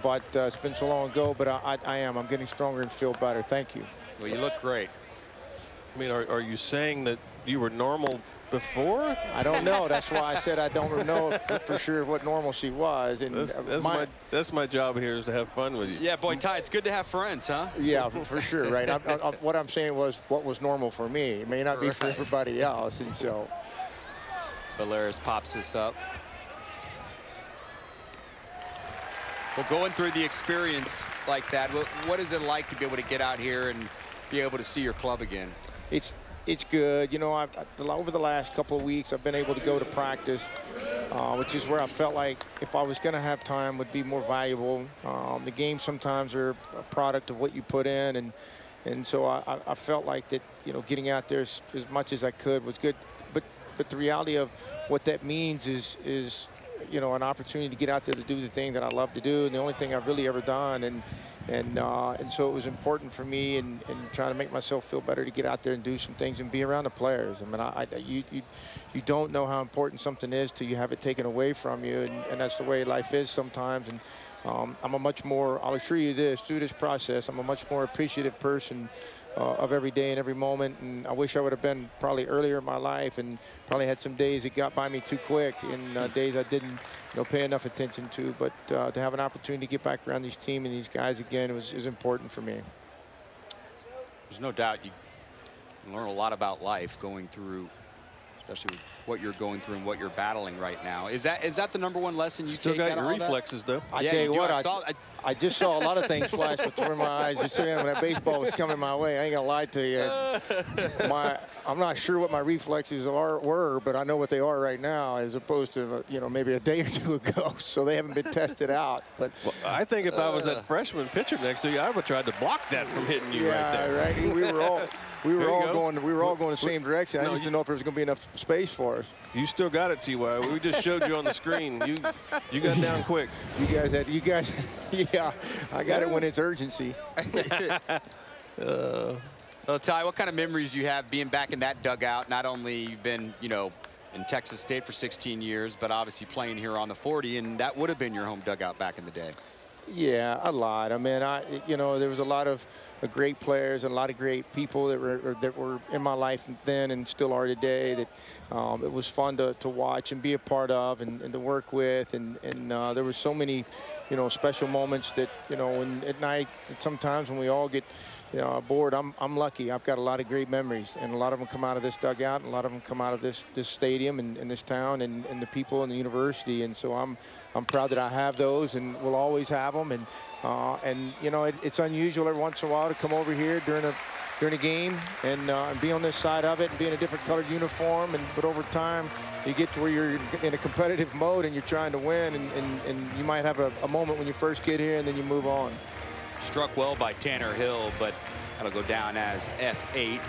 but it's been so long ago. But I'm getting stronger and feel better. Thank you. Well, you look great. I mean, are you saying that you were normal before? I don't know. That's why I said I don't know for sure what normalcy was. And that's my job here, is to have fun with you. Yeah, boy, Ty, it's good to have friends, huh? Yeah, for sure, right? What I'm saying was what was normal for me. It may not be for everybody else, and so. Valeris pops this up. Well, going through the experience like that, what is it like to be able to get out here and be able to see your club again? It's good. You know, over the last couple of weeks, I've been able to go to practice, which is where I felt like if I was going to have time would be more valuable. The games sometimes are a product of what you put in, and so I felt like that, you know, getting out there as much as I could was good. But the reality of what that means is you know, an opportunity to get out there to do the thing that I love to do, and the only thing I've really ever done, and so it was important for me and trying to make myself feel better to get out there and do some things and be around the players. I mean, you don't know how important something is till you have it taken away from you, and that's the way life is sometimes. And I'm a much more, I'll assure you this, through this process, I'm a much more appreciative person of every day and every moment. And I wish I would have been probably earlier in my life, and probably had some days that got by me too quick, and days I didn't pay enough attention to. But to have an opportunity to get back around these team and these guys again is important for me. There's no doubt you learn a lot about life going through, especially with what you're going through and what you're battling right now. Is that the number one lesson you still take got your reflexes, though? I tell you what, I just saw a lot of things flash before my eyes just when that baseball was coming my way. I ain't gonna lie to you. I'm not sure what my reflexes were, but I know what they are right now, as opposed to maybe a day or two ago. So they haven't been tested out. But well, I think if I was that freshman pitcher next to you, I would have tried to block that from hitting you right there. Yeah, right. We were all going the same direction. I just didn't know if there was going to be enough space for us. You still got it, Ty. We just showed you on the screen. You got down quick. You guys. Yeah, I got it when it's urgency. Well, Ty, what kind of memories you have being back in that dugout? Not only you've been, in Texas State for 16 years, but obviously playing here on the 40, and that would have been your home dugout back in the day. Yeah, a lot. I mean, there was a lot of great players and a lot of great people that were in my life then and still are today, that it was fun to watch and be a part of and to work with, and there were so many special moments that when at night, sometimes when we all get bored, I'm lucky. I've got a lot of great memories, and a lot of them come out of this dugout, and a lot of them come out of this stadium and this town and the people and the university. And so I'm proud that I have those, and will always have them. And it's unusual every once in a while to come over here during a game and be on this side of it and be in a different colored uniform. But over time, you get to where you're in a competitive mode and you're trying to win, and you might have a moment when you first get here, and then you move on. Struck well by Tanner Hill, but that'll go down as F8, and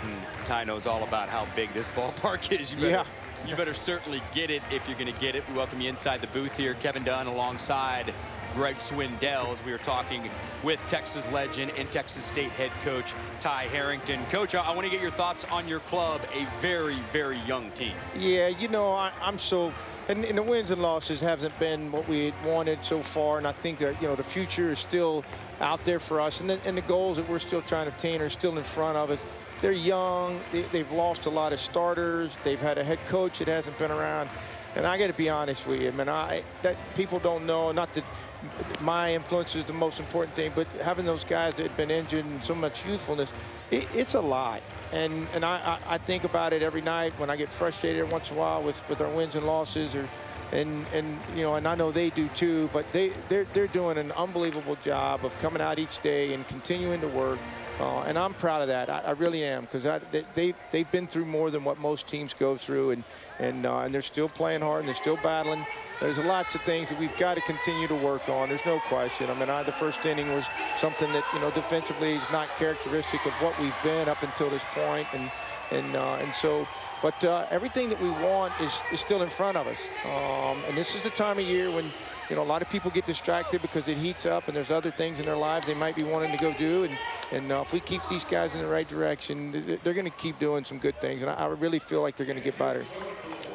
Ty knows all about how big this ballpark is. You better certainly get it if you're going to get it. We welcome you inside the booth here. Kevin Dunn alongside Greg Swindell, as we were talking with Texas legend and Texas State head coach Ty Harrington. Coach, I want to get your thoughts on your club, a very, very young team. Yeah, I'm so... And the wins and losses hasn't been what we wanted so far, and I think that the future is still out there for us, and the goals that we're still trying to attain are still in front of us. They're young. They've lost a lot of starters. They've had a head coach that hasn't been around, and I got to be honest with you, man. That people don't know. Not that my influence is the most important thing, but having those guys that have been injured and so much youthfulness, it's a lot. And I think about it every night when I get frustrated every once in a while with our wins and losses, and I know they do too. But they're doing an unbelievable job of coming out each day and continuing to work And I'm proud of that. I really am, because they've been through more than what most teams go through, and they're still playing hard and they're still battling. There's lots of things that we've got to continue to work on. There's no question. I mean, the first inning was something that, defensively is not characteristic of what we've been up until this point, and so. But everything that we want is still in front of us. And this is the time of year when, a lot of people get distracted because it heats up and there's other things in their lives they might be wanting to go do. And if we keep these guys in the right direction, they're going to keep doing some good things. And I really feel like they're going to get better.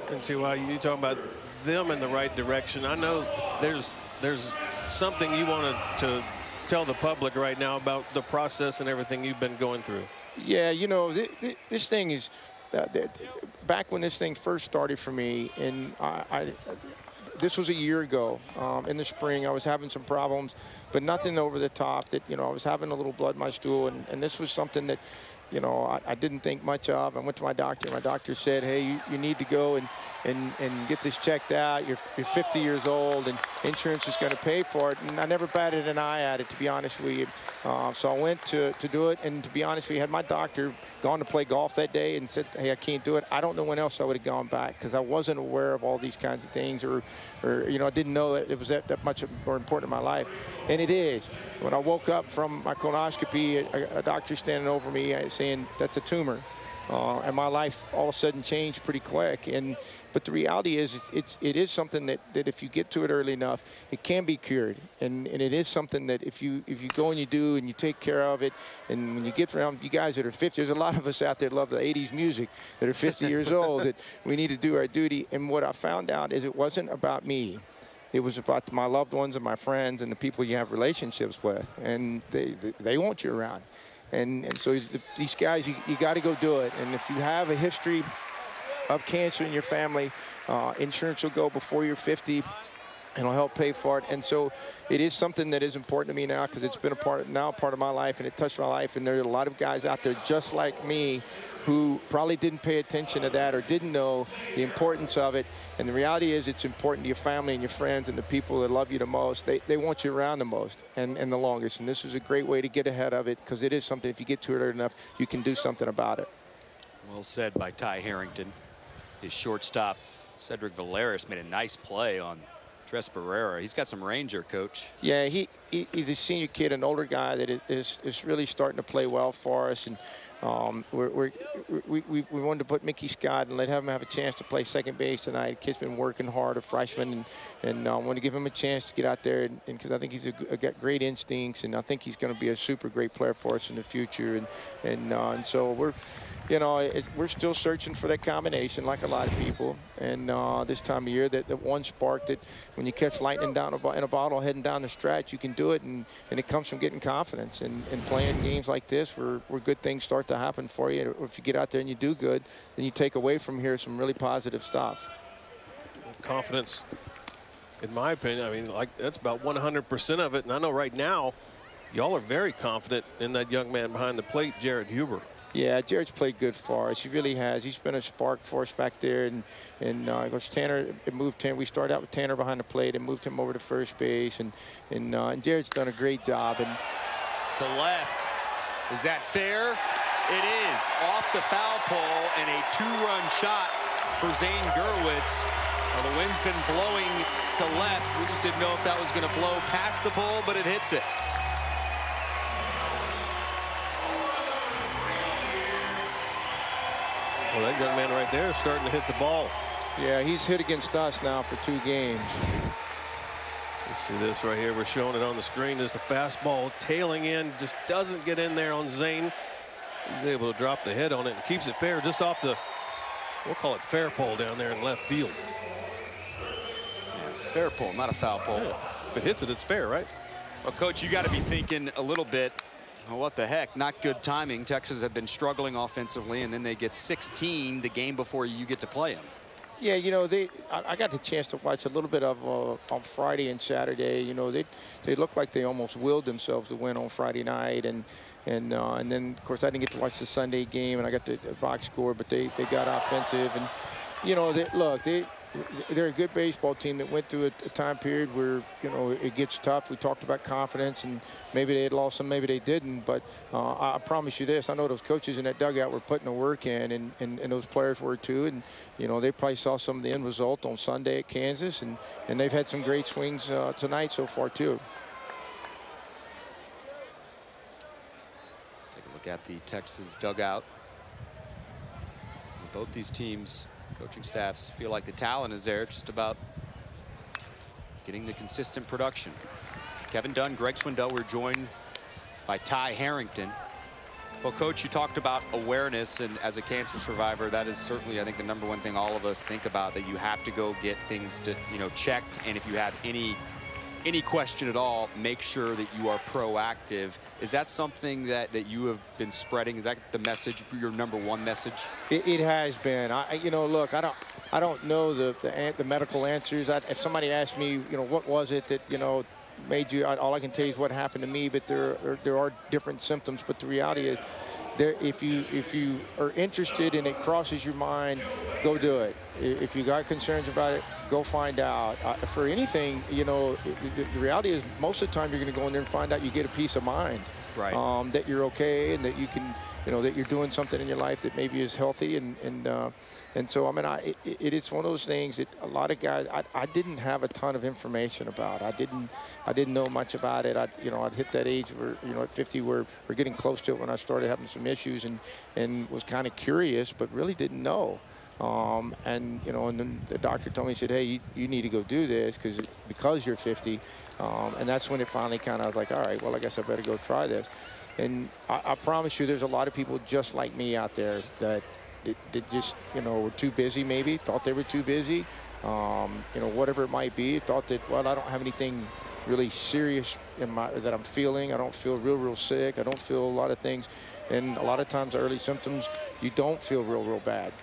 And Ty, you talk about them in the right direction. I know there's something you want to tell the public right now about the process and everything you've been going through. Yeah, this thing is... back when this thing first started for me, and this was a year ago in the spring, I was having some problems, but nothing over the top. That I was having a little blood in my stool, and this was something that I didn't think much of. I went to my doctor. My doctor said, hey, you need to go and get this checked out. You're 50 years old, and insurance is going to pay for it. And I never batted an eye at it, to be honest with you. So I went to do it, and to be honest with you, had my doctor gone to play golf that day and said, hey, I can't do it, I don't know when else I would have gone back, because I wasn't aware of all these kinds of things, or I didn't know that it was that much more important in my life. And it is. When I woke up from my colonoscopy, a doctor standing over me saying that's a tumor. And my life all of a sudden changed pretty quick. But the reality is, it is something that if you get to it early enough, it can be cured. And it is something that if you go and you do and you take care of it, and when you get around you guys that are 50, there's a lot of us out there that love the 80s music that are 50 years old, that we need to do our duty. And what I found out is it wasn't about me. It was about my loved ones and my friends and the people you have relationships with, and they want you around. And so these guys, you got to go do it. And if you have a history of cancer in your family, insurance will go before you're 50, and it'll help pay for it. And so it is something that is important to me now, because it's been a part of my life, and it touched my life. And there are a lot of guys out there just like me who probably didn't pay attention to that or didn't know the importance of it. And the reality is, it's important to your family and your friends and the people that love you the most. They want you around the most and the longest. And this is a great way to get ahead of it, because it is something, if you get to it early enough, you can do something about it. Well said by Ty Harrington. His shortstop, Cedric Valeris, made a nice play on Tres Barrera. He's got some range here, Coach. Yeah, he's a senior kid, an older guy that is really starting to play well for us. And we wanted to put Mickey Scott and let him have a chance to play second base tonight. The kid's been working hard, a freshman, and I want to give him a chance to get out there, and because I think he's got great instincts, and I think he's going to be a super great player for us in the future. And so we're still searching for that combination, like a lot of people. And this time of year, that one spark that when you catch lightning down in a bottle heading down the stretch, you can do it, and it comes from getting confidence and playing games like this where good things start to happen for you. Or if you get out there and you do good, then you take away from here some really positive stuff. Confidence, in my opinion, I mean, like, that's about 100% of it. And I know right now, y'all are very confident in that young man behind the plate, Jared Huber. Yeah, Jared's played good for us. He really has. He's been a spark for us back there. And of course, Tanner, we started out with Tanner behind the plate and moved him over to first base. And Jared's done a great job. And to left. Is that fair? It is. Off the foul pole, and a two-run shot for Zane Gurwitz. Well, the wind's been blowing to left. We just didn't know if that was going to blow past the pole, but it hits it. Well, that young man right there is starting to hit the ball. Yeah, he's hit against us now for 2 games. You see this right here. We're showing it on the screen. There's the fastball tailing in. Just doesn't get in there on Zane. He's able to drop the head on it and keeps it fair just off the, we'll call it fair pole down there in left field. Yeah, fair pole, not a foul pole. Yeah. If it hits it, it's fair, right? Well, Coach, you got to be thinking a little bit, well, what the heck, not good timing. Texas have been struggling offensively, and then they get 16 the game before you get to play them. Yeah, I got the chance to watch a little bit of on Friday and Saturday. They looked like they almost willed themselves to win on Friday night, and then of course I didn't get to watch the Sunday game, and I got the box score, but they got offensive, and they're a good baseball team that went through a time period where, you know, it gets tough. We talked about confidence, and maybe they had lost some, maybe they didn't. But I promise you this, I know those coaches in that dugout were putting the work in, and those players were too. And, you know, they probably saw some of the end result on Sunday at Kansas, and they've had some great swings tonight so far too. Take a look at the Texas dugout. Both these teams, coaching staffs, feel like the talent is there. It's just about getting the consistent production. Kevin Dunn, Greg Swindell, we're joined by Ty Harrington. Well, Coach, you talked about awareness, and as a cancer survivor, that is certainly, I think, the #1 thing all of us think about, that you have to go get things to, you know, checked. And if you have any question at all, make sure that you are proactive. Is that something that you have been spreading? Is that the message, your #1 message? It has been. You know, look, I don't know the medical answers. If somebody asked me, you know, what was it that, you know, made you, all I can tell you is what happened to me, but there are different symptoms. But the reality is, if you are interested and it crosses your mind, go do it. If you got concerns about it, go find out. For anything, you know, the reality is most of the time you're going to go in there and find out you get a peace of mind. Right. That you're okay, and that you can, you know, that you're doing something in your life that maybe is healthy. And so, I mean, it's one of those things that a lot of guys, I didn't have a ton of information about. I didn't know much about it. You know, I'd hit that age where, you know, at 50, we're getting close to it when I started having some issues, and was kind of curious, but really didn't know. And, you know, and then the doctor told me, he said, hey, you need to go do this because you're 50. And that's when it finally kind of, I was like, all right, well, I guess I better go try this. And I promise you, there's a lot of people just like me out there that just, you know, were too busy, maybe thought they were too busy, you know, whatever it might be, thought that, well, I don't have anything really serious that I'm feeling. I don't feel real sick. I don't feel a lot of things. And a lot of times, the early symptoms, you don't feel real bad.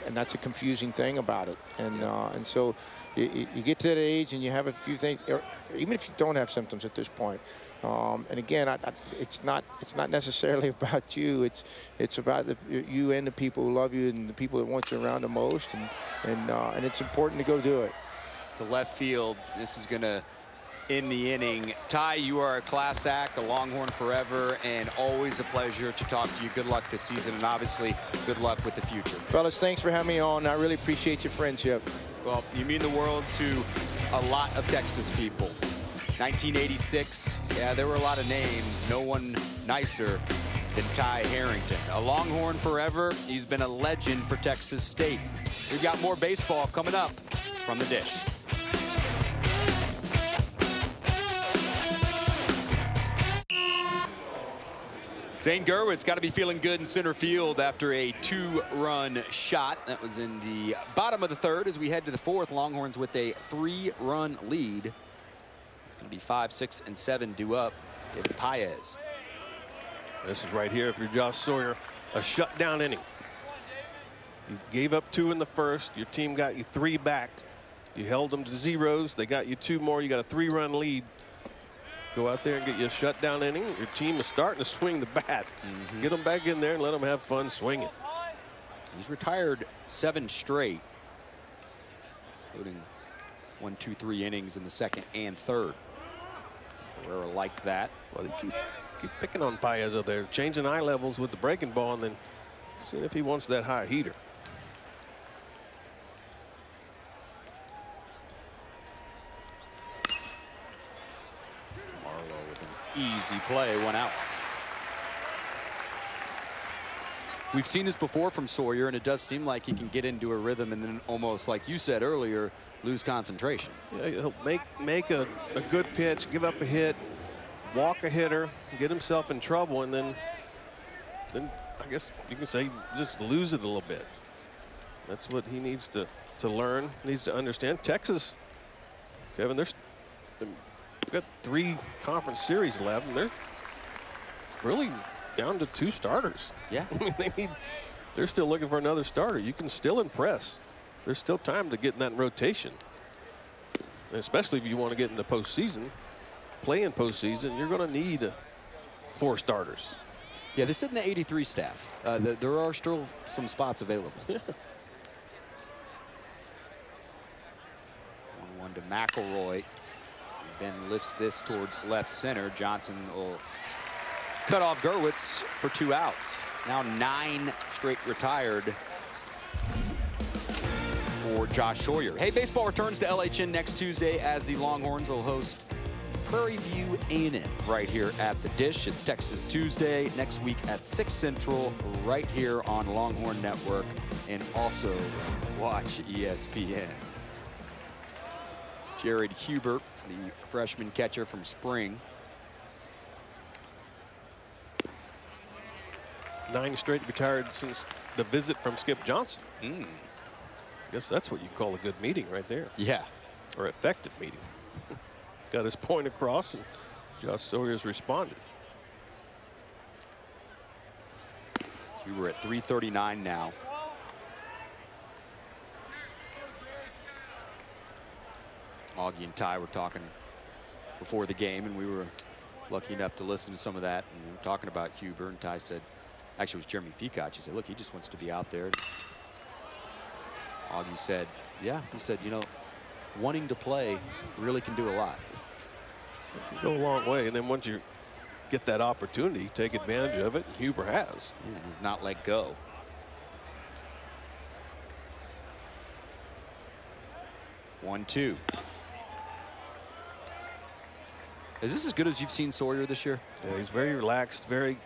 And that's a confusing thing about it. And so you get to that age and you have a few things, even if you don't have symptoms at this point. And again, it's not necessarily about you. It's about you and the people who love you and the people that want you around the most. And it's important to go do it. To left field, this is going to in the inning. Ty, you are a class act, a Longhorn forever, and always a pleasure to talk to you. Good luck this season, and obviously good luck with the future. Fellas, thanks for having me on. I really appreciate your friendship. Well, you mean the world to a lot of Texas people. 1986, yeah, there were a lot of names. No one nicer than Ty Harrington. A Longhorn forever. He's been a legend for Texas State. We've got more baseball coming up from the dish. Zane Gerwitz got to be feeling good in center field after a 2-run shot. That was in the bottom of the 3rd as we head to the 4th. Longhorns with a 3-run lead. It's going to be 5, 6, and 7 due up. David Paez. This is right here, if you're Josh Sawyer, a shutdown inning. You gave up 2 in the 1st. Your team got you 3 back. You held them to zeros. They got you 2 more. You got a 3-run lead. Go out there and get you a shutdown inning. Your team is starting to swing the bat. Get them back in there and let them have fun swinging. He's retired 7 straight, including 1, 2, 3 innings in the 2nd and 3rd. Barrera liked that. Well, they keep picking on Paez up there, changing eye levels with the breaking ball, and then seeing if he wants that high heater. Easy play, 1 out. We've seen this before from Sawyer, and it does seem like he can get into a rhythm and then almost, like you said earlier, lose concentration. Yeah, he'll make a good pitch, give up a hit, walk a hitter, get himself in trouble, and then I guess you can say just lose it a little bit. That's what he needs to learn, needs to understand. Texas, Kevin, they've got 3 conference series left, and they're really down to 2 starters. Yeah. I mean, they're still looking for another starter. You can still impress. There's still time to get in that rotation. And especially if you want to get into postseason, play in postseason, you're going to need 4 starters. Yeah, this isn't the 83 staff. There are still some spots available. McElroy then lifts this towards left center. Johnson will cut off Gerwitz for 2 outs. Now 9 straight retired for Josh Sawyer. Hey, baseball returns to LHN next Tuesday as the Longhorns will host Prairie View A&M right here at the Dish. It's Texas Tuesday next week at 6 Central right here on Longhorn Network, and also watch ESPN. Jared Hubert, the freshman catcher from spring. 9 straight retired since the visit from Skip Johnson. I guess that's what you call a good meeting right there. Yeah. Or effective meeting. Got his point across, and Josh Sawyer's responded. We're at 339 now. Augie and Ty were talking before the game, and we were lucky enough to listen to some of that. And we were talking about Huber, and Ty said, actually it was Jeremy Feacock. He said, look, he just wants to be out there. Augie said, yeah, he said, you know, wanting to play really can do a lot. It can go a long way, and then once you get that opportunity, take advantage of it, and Huber has. And he's not let go. One, two. Is this as good as you've seen Sawyer this year? Yeah, he's very relaxed, very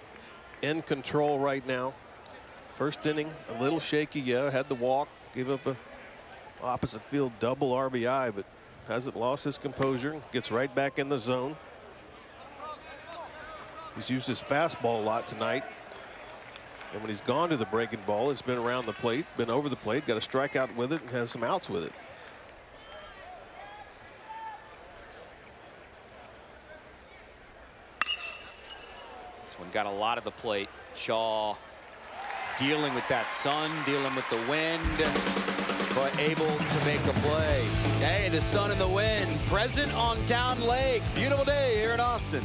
in control right now. First inning, a little shaky, yeah, had the walk, gave up a opposite field double RBI, but hasn't lost his composure, gets right back in the zone. He's used his fastball a lot tonight. And when he's gone to the breaking ball, it's been around the plate, been over the plate, got a strikeout with it, and has some outs with it. This one got a lot of the plate. Shaw dealing with that sun, dealing with the wind, but able to make a play. Hey, the sun and the wind present on Town Lake. Beautiful day here in Austin.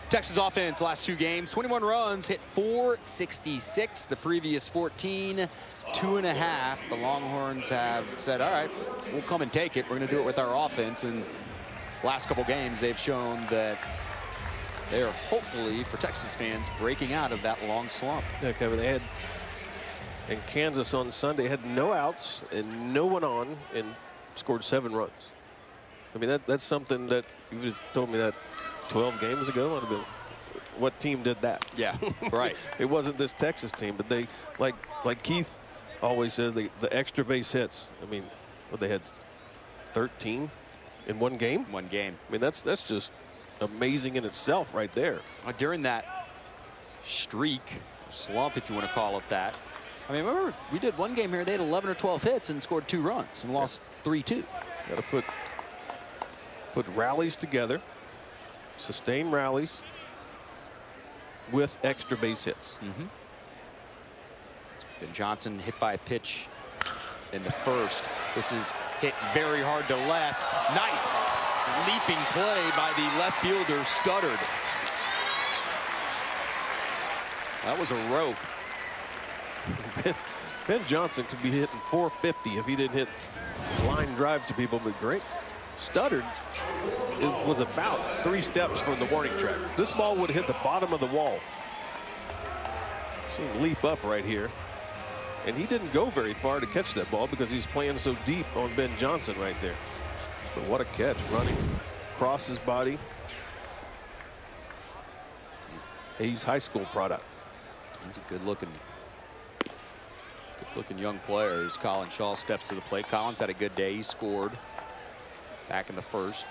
Texas offense last 2 games, 21 runs, hit 466. The previous 14, 2.5. The Longhorns have said, all right, we'll come and take it. We're going to do it with our offense. And last couple games, they've shown that they are hopefully, for Texas fans, breaking out of that long slump. Yeah, Kevin, they had in Kansas on Sunday, had no outs and no one on, and scored 7 runs. I mean, that's something that you just told me that 12 games ago. I'd have been, what team did that? Yeah, right. It wasn't this Texas team, but they, like Keith always says, the extra base hits. I mean, what, they had 13 in one game? One game. I mean, that's just amazing in itself right there. During that streak, slump, if you want to call it that. I mean, remember, we did one game here, they had 11 or 12 hits and scored 2 runs and lost 3-2. Got to put rallies together, sustain rallies with extra base hits. Ben Johnson hit by a pitch in the first. This is hit very hard to left. Nice leaping play by the left fielder, Studdard. That was a rope. Ben Johnson could be hitting 450 if he didn't hit line drives to people, but great. Studdard, it was about 3 steps from the warning track. This ball would have hit the bottom of the wall. See him leap up right here. And he didn't go very far to catch that ball because he's playing so deep on Ben Johnson right there. But what a catch, running across his body. He's high school product. He's a good looking young player as Colin Shaw steps to the plate. Collins had a good day. He scored back in the first,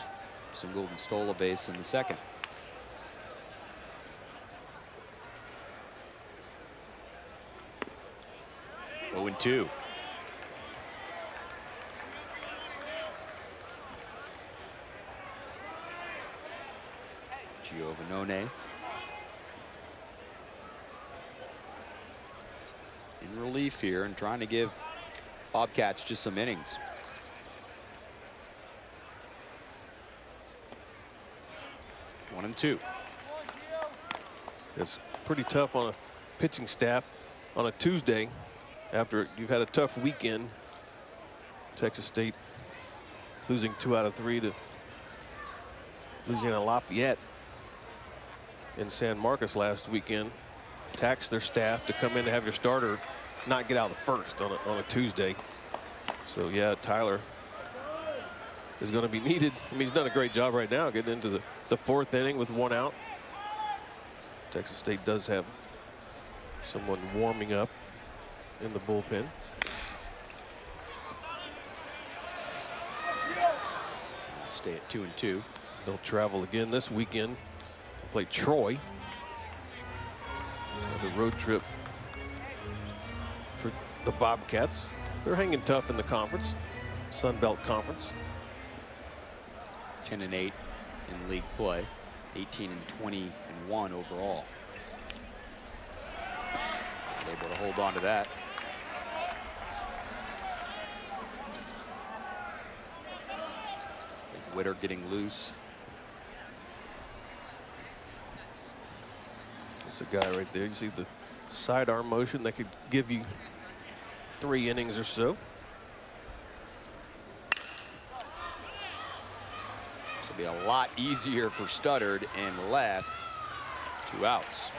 singled and stole a base in the second. Oh, and 2. Giovanone in relief here and trying to give Bobcats just some innings. One and 2. It's pretty tough on a pitching staff on a Tuesday after you've had a tough weekend. Texas State losing 2 out of 3 to Louisiana Lafayette in San Marcos last weekend. Taxed their staff to come in to have your starter not get out of the first on a Tuesday. So yeah, Tyler is going to be needed. I mean, he's done a great job right now getting into the 4th inning with 1 out. Texas State does have someone warming up in the bullpen. Stay at 2-2. They'll travel again this weekend to play Troy. The road trip for the Bobcats. They're hanging tough in the conference, Sun Belt Conference. 10-8 in league play, 18-20-1 overall. Able to hold on to that. Witter getting loose. That's a guy right there. You see the sidearm motion that could give you 3 innings or so. This will be a lot easier for Studdard and left. 2 outs.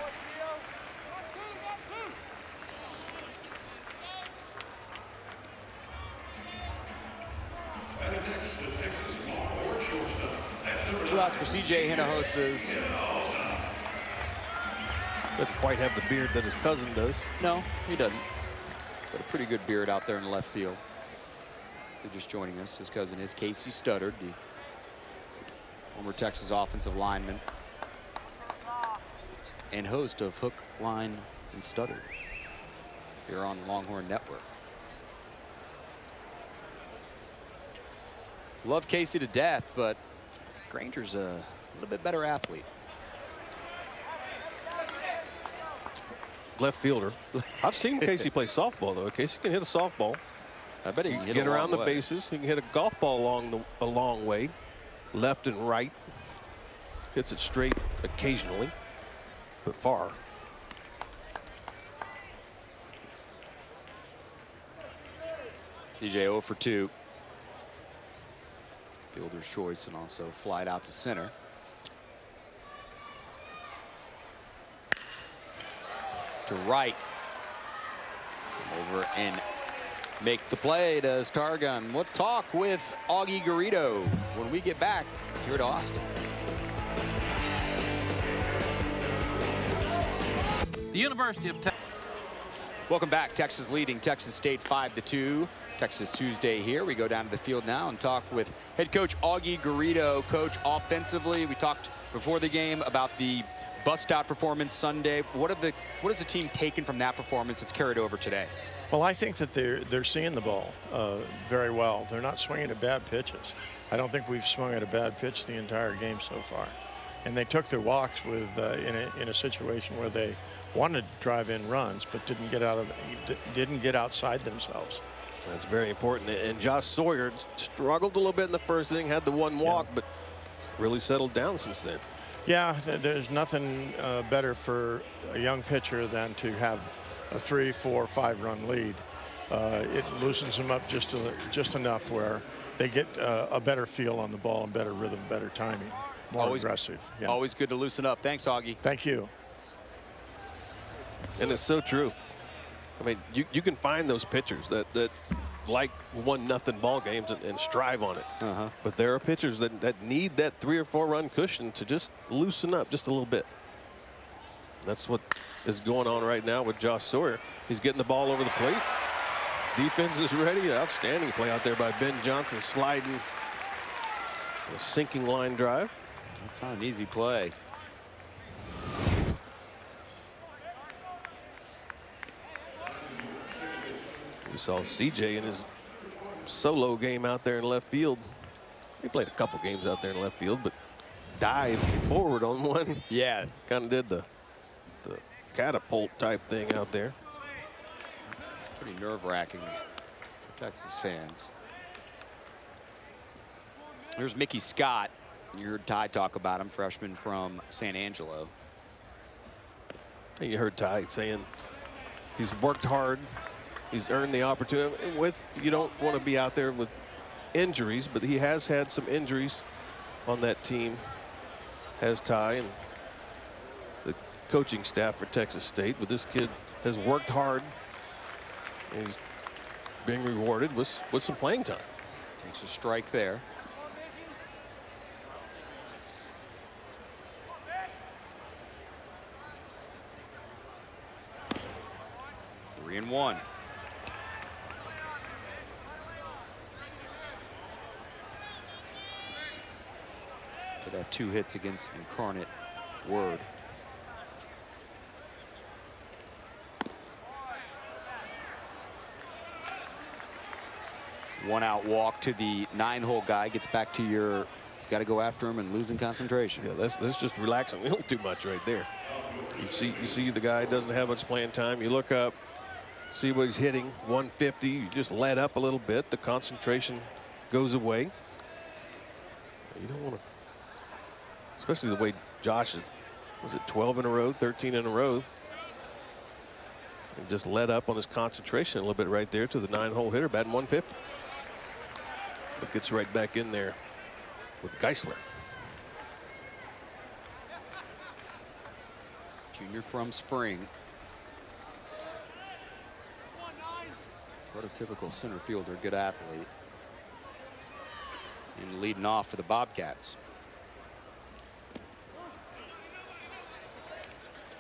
Two outs for C.J. Hinojosas. Doesn't quite have the beard that his cousin does. No, he doesn't. But a pretty good beard out there in left field. If you're just joining us, his cousin is Casey Studdard, the former Texas offensive lineman and host of Hook, Line, and Studdard here on the Longhorn Network. Love Casey to death, but Granger's a little bit better athlete. Left fielder. I've seen Casey play softball, though. Casey can hit a softball. I bet he can get around the bases. He can hit a golf ball a long way, left and right. Hits it straight occasionally, but far. CJ 0 for 2. Fielder's choice and also flied out to center. To right. Come over and make the play, does Targun. We'll talk with Augie Garrido when we get back here to Austin. The University of Texas. Welcome back. Texas leading Texas State 5-2. Texas Tuesday here. We go down to the field now and talk with head coach Augie Garrido. Coach, offensively, we talked before the game about the bust-out performance Sunday. What has the team taken from that performance that's carried over today? Well, I think that they're seeing the ball very well. They're not swinging at bad pitches. I don't think we've swung at a bad pitch the entire game so far. And they took their walks with in a situation where they wanted to drive in runs, but didn't get outside themselves. That's very important. And Josh Sawyer struggled a little bit in the first inning, had the 1 walk, but really settled down since then. Yeah, there's nothing better for a young pitcher than to have a 3, 4, 5 run lead. It loosens them up just enough where they get a better feel on the ball and better rhythm, better timing, more aggressive. Yeah. Always good to loosen up. Thanks, Augie. Thank you. And it's so true. I mean, you can find those pitchers that like 1-0 ball games and strive on it. But there are pitchers that need that 3 or 4 run cushion to just loosen up just a little bit. That's what is going on right now with Josh Sawyer. He's getting the ball over the plate. Defense is ready. Outstanding play out there by Ben Johnson, sliding a sinking line drive. That's not an easy play. We saw CJ in his solo game out there in left field. He played a couple games out there in left field, but dived forward on one. Yeah. Kind of did the catapult type thing out there. It's pretty nerve-wracking for Texas fans. Here's Mickey Scott. You heard Ty talk about him, freshman from San Angelo. And you heard Ty saying he's worked hard He's earned the opportunity. And you don't want to be out there with injuries, but he has had some injuries on that team, has Ty, and the coaching staff for Texas State. But this kid has worked hard, and he's being rewarded with some playing time. Takes a strike there. Three and one. Could have 2 hits against Incarnate Word. One out walk to the 9-hole guy. Gets back to your, got to go after him and losing concentration. Yeah, let's just relax and wheel too much right there. You see the guy doesn't have much playing time. You look up, see what he's hitting, 150. You just let up a little bit. The concentration goes away. You don't want to, especially the way Josh is, was it 12 in a row, 13 in a row. And just let up on his concentration a little bit right there to the 9-hole hitter, batting 150. But gets right back in there with Geisler. Junior from Spring. Prototypical center fielder, good athlete. And leading off for the Bobcats.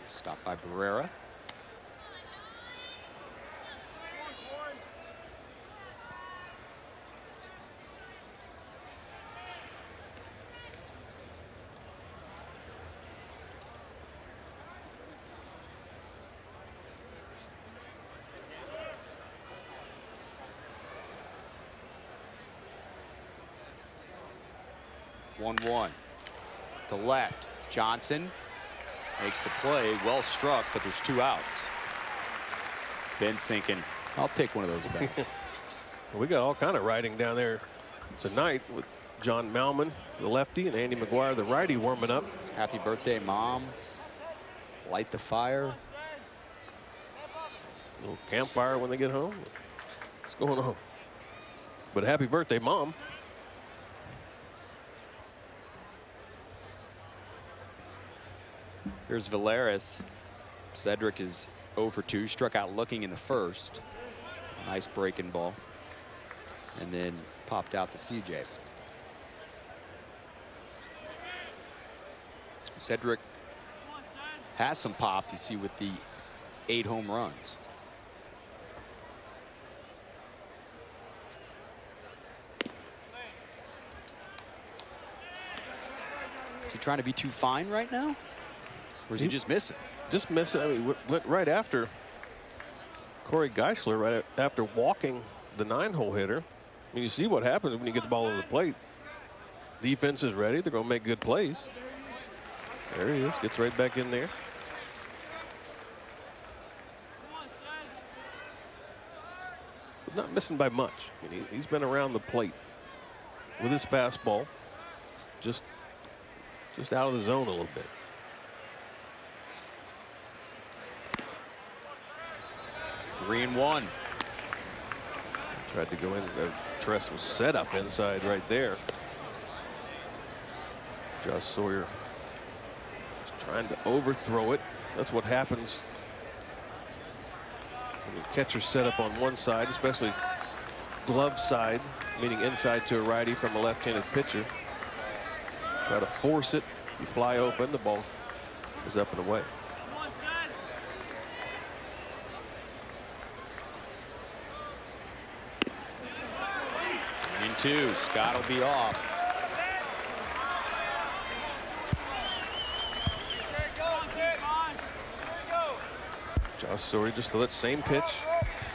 Stopped by Barrera. One to left. Johnson makes the play. Well struck, but there's 2 outs. Ben's thinking, I'll take one of those back. We got all kind of riding down there tonight with John Malman, the lefty, and Andy McGuire, the righty, warming up. Happy birthday, Mom. Light the fire. A little campfire when they get home. What's going on? But happy birthday, Mom. Here's Valeris. Cedric is 0 for 2. Struck out looking in the first. Nice breaking ball. And then popped out to CJ. Cedric has some pop, you see, with the 8 home runs. Is he trying to be too fine right now? Or is he just missing? Just missing. I mean, went right after Corey Geisler, right after walking the 9-hole hitter. I mean, you see what happens when you get the ball over the plate. Defense is ready. They're going to make good plays. There he is. Gets right back in there. But not missing by much. I mean, he's been around the plate with his fastball. Just out of the zone a little bit. Three and one. Tried to go in. The Tress was set up inside right there. Josh Sawyer was trying to overthrow it. That's what happens when the catcher's set up on one side, especially glove side, meaning inside to a righty from a left-handed pitcher. Try to force it. You fly open. The ball is up and away. In 2, Scott will be off. Josh Sawyer just to that same pitch.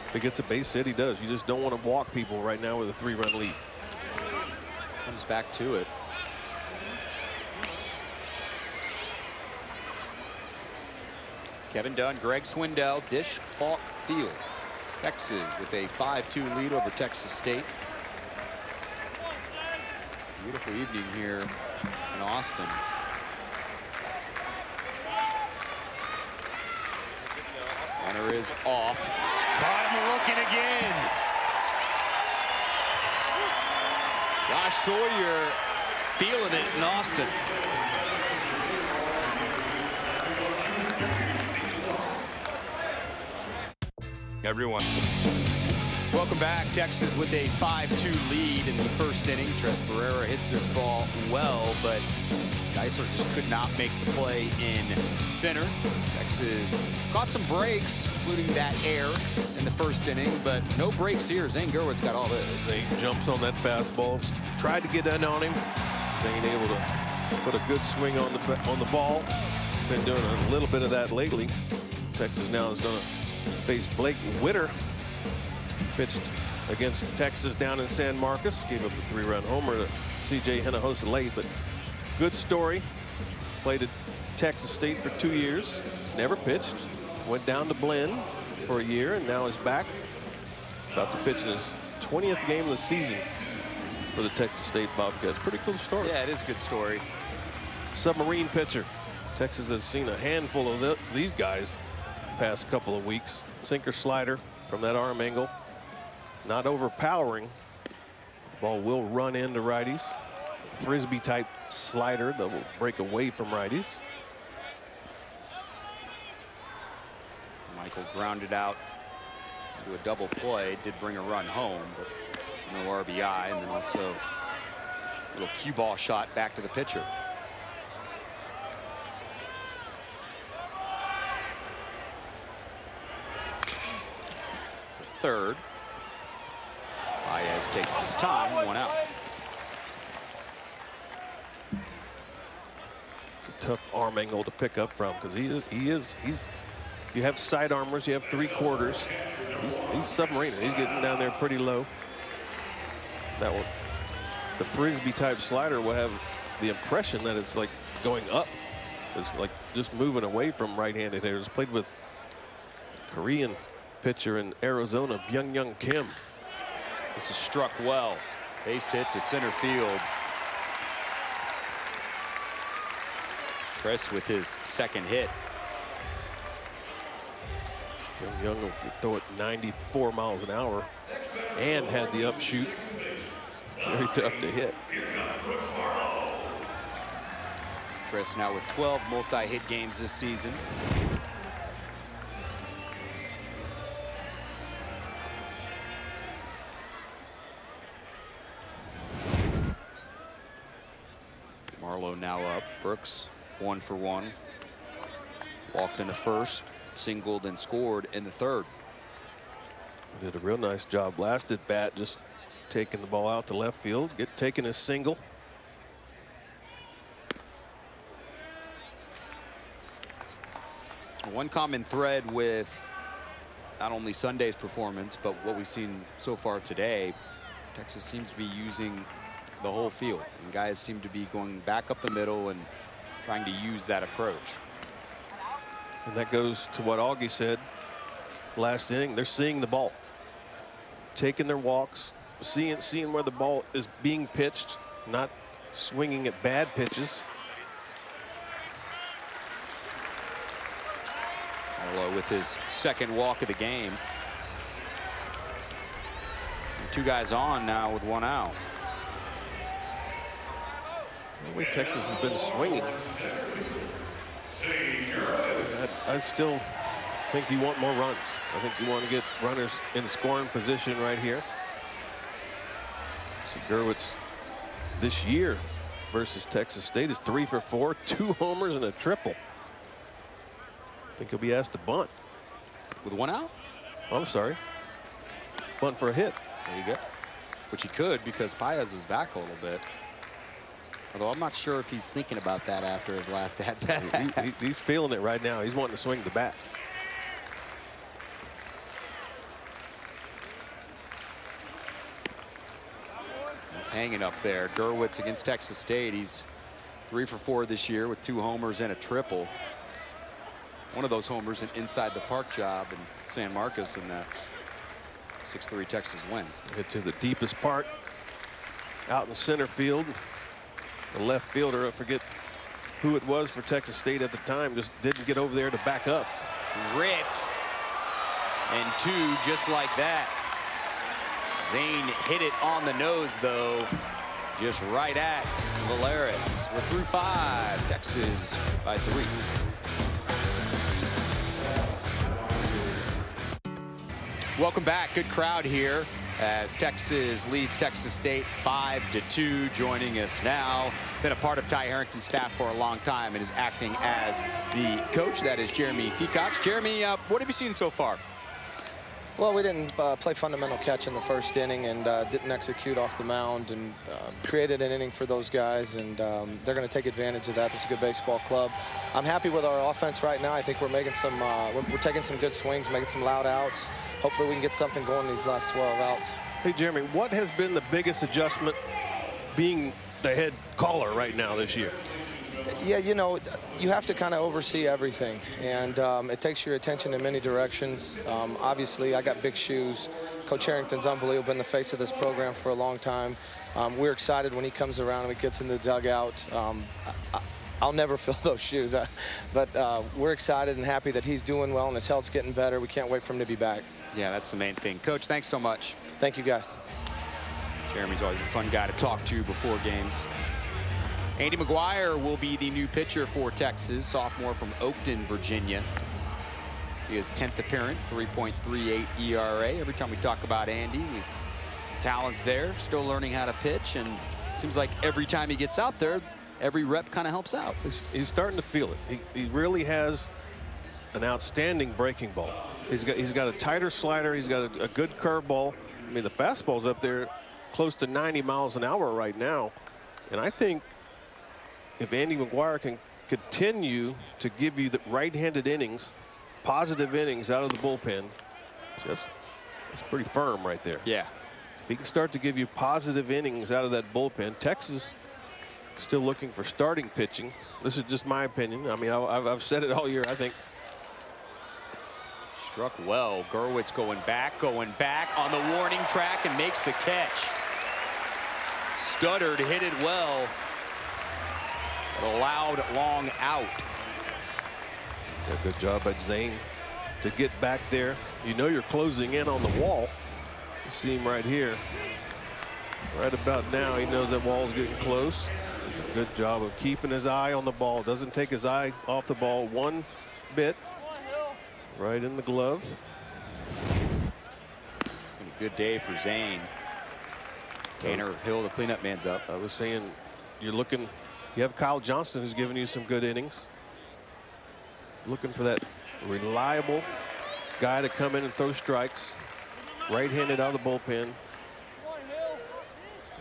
If he gets a base hit, he does. You just don't want to walk people right now with a 3-run lead. Comes back to it. Kevin Dunn, Greg Swindell, Dish Falk Field. Texas with a 5-2 lead over Texas State. Beautiful evening here in Austin. Runner is off. Caught him looking again. Josh Sawyer feeling it in Austin. Everyone. Welcome back. Texas with a 5-2 lead in the first inning. Tres Barrera hits this ball well, but Geisler just could not make the play in center. Texas caught some breaks, including that error in the first inning, but no breaks here. Zane Gerwitz got all this. Zane jumps on that fastball, tried to get that on him. Zane able to put a good swing on the ball. Been doing a little bit of that lately. Texas now is going to face Blake Witter. Pitched against Texas down in San Marcos. Gave up the 3-run homer to C.J. Hinojosa late, but good story. Played at Texas State for 2 years. Never pitched. Went down to Blinn for a year and now is back. About to pitch in his 20th game of the season for the Texas State Bobcats. Pretty cool story. Yeah, it is a good story. Submarine pitcher. Texas has seen a handful of these guys the past couple of weeks. Sinker slider from that arm angle. Not overpowering. Ball will run into righties. Frisbee type slider that will break away from righties. Michael grounded out into a double play. Did bring a run home, but no RBI. And then also a little cue ball shot back to the pitcher. The third. Baez takes his time, 1 out. It's a tough arm angle to pick up from because he's you have side armors, you have 3/4. He's submarining. He's getting down there pretty low. That one, the Frisbee type slider will have the impression that it's like going up. It's like just moving away from right-handed hitters. Played with Korean pitcher in Arizona, Byung-Young Kim. This is struck well. Base hit to center field. Tress with his second hit. Young will throw it 94 miles an hour and had the upshoot. Very tough to hit. Tress now with 12 multi-hit games this season. Marlowe now up. Brooks 1 for 1. Walked in the first, singled and scored in the third. Did a real nice job last at bat, just taking the ball out to left field, taking a single. One common thread with not only Sunday's performance, but what we've seen so far today, Texas seems to be using the whole field, and guys seem to be going back up the middle and trying to use that approach. And that goes to what Augie said last inning. They're seeing the ball, taking their walks, seeing where the ball is being pitched, not swinging at bad pitches. Marlowe with his second walk of the game. And 2 guys on now with 1 out. The way Texas has been swinging, I still think you want more runs. I think you want to get runners in scoring position right here. So Gerwitz this year versus Texas State is 3 for 4, 2 homers and a triple. I think he'll be asked to bunt. With 1 out? Oh, I'm sorry. Bunt for a hit. There you go. Which he could because Paez was back a little bit. Although I'm not sure if he's thinking about that after his last at-bat. He's feeling it right now. He's wanting to swing the bat. It's hanging up there. Gerwitz against Texas State. He's 3 for 4 this year with 2 homers and a triple. One of those homers an inside the park job in San Marcos in that 6-3 Texas win. Hit to the deepest part out in center field. The left fielder, I forget who it was for Texas State at the time, just didn't get over there to back up. Ripped. and 2 just like that. Zane hit it on the nose, though, just right at Valeris. We're through 5. Texas by 3. Welcome back. Good crowd here as Texas leads Texas State 5-2. Joining us now, been a part of Ty Harrington's staff for a long time and is acting as the coach. That is Jeremy Feacox. Jeremy, what have you seen so far? Well, we didn't play fundamental catch in the first inning and didn't execute off the mound and created an inning for those guys, and they're going to take advantage of that. This is a good baseball club. I'm happy with our offense right now. I think we're making some, we're taking some good swings, making some loud outs. Hopefully we can get something going these last 12 outs. Hey, Jeremy, what has been the biggest adjustment being the head caller right now this year? Yeah, you know, you have to kind of oversee everything, and it takes your attention in many directions. Obviously, I got big shoes. Coach Harrington's unbelievable, been the face of this program for a long time. We're excited when he comes around and he gets in the dugout. I'll never fill those shoes, but we're excited and happy that he's doing well and his health's getting better. We can't wait for him to be back. Yeah, that's the main thing. Coach, thanks so much. Thank you, guys. Jeremy's always a fun guy to talk to before games. Andy McGuire will be the new pitcher for Texas, sophomore from Oakton, Virginia. His 10th appearance, 3.38 ERA. Every time we talk about Andy, talent's there, still learning how to pitch, and it seems like every time he gets out there, every rep kind of helps out. He's starting to feel it. He really has an outstanding breaking ball. He's got a tighter slider. He's got a good curveball. I mean, the fastball's up there close to 90 miles an hour right now, and I think if Andy McGuire can continue to give you the right-handed innings, positive innings out of the bullpen, it's pretty firm right there. Yeah. If he can start to give you positive innings out of that bullpen, Texas still looking for starting pitching. This is just my opinion. I mean, I've said it all year, I think. Struck well. Gerwitz going back on the warning track and makes the catch. Stuttered, hit it well. A loud, long out. Yeah, good job by Zane to get back there. You know you're closing in on the wall. You see him right here. Right about now, he knows that wall's getting close. Does a good job of keeping his eye on the ball. Doesn't take his eye off the ball one bit. Right in the glove. A good day for Zane. Tanner Hill, the cleanup man's up. I was saying, you're looking. You have Kyle Johnston, who's giving you some good innings. Looking for that reliable guy to come in and throw strikes. Right-handed out of the bullpen.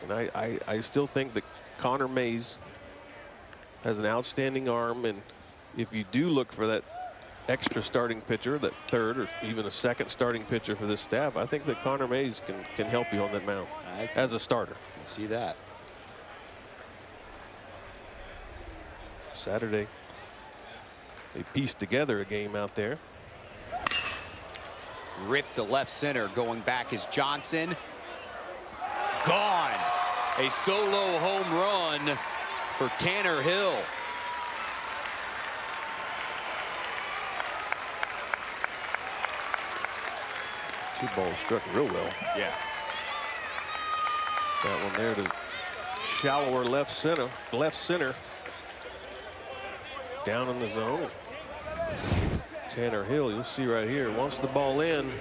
And I still think that Connor Mays has an outstanding arm. And if you do look for that extra starting pitcher, that third or even a second starting pitcher for this staff, I think that Connor Mays can help you on that mound as a starter. I can see that. Saturday, they pieced together a game out there. Ripped to left center. Going back is Johnson. Gone. A solo home run for Tanner Hill. Two balls struck real well. Yeah. That one there to shallower left center. Down in the zone. Tanner Hill, you'll see right here, wants the ball in.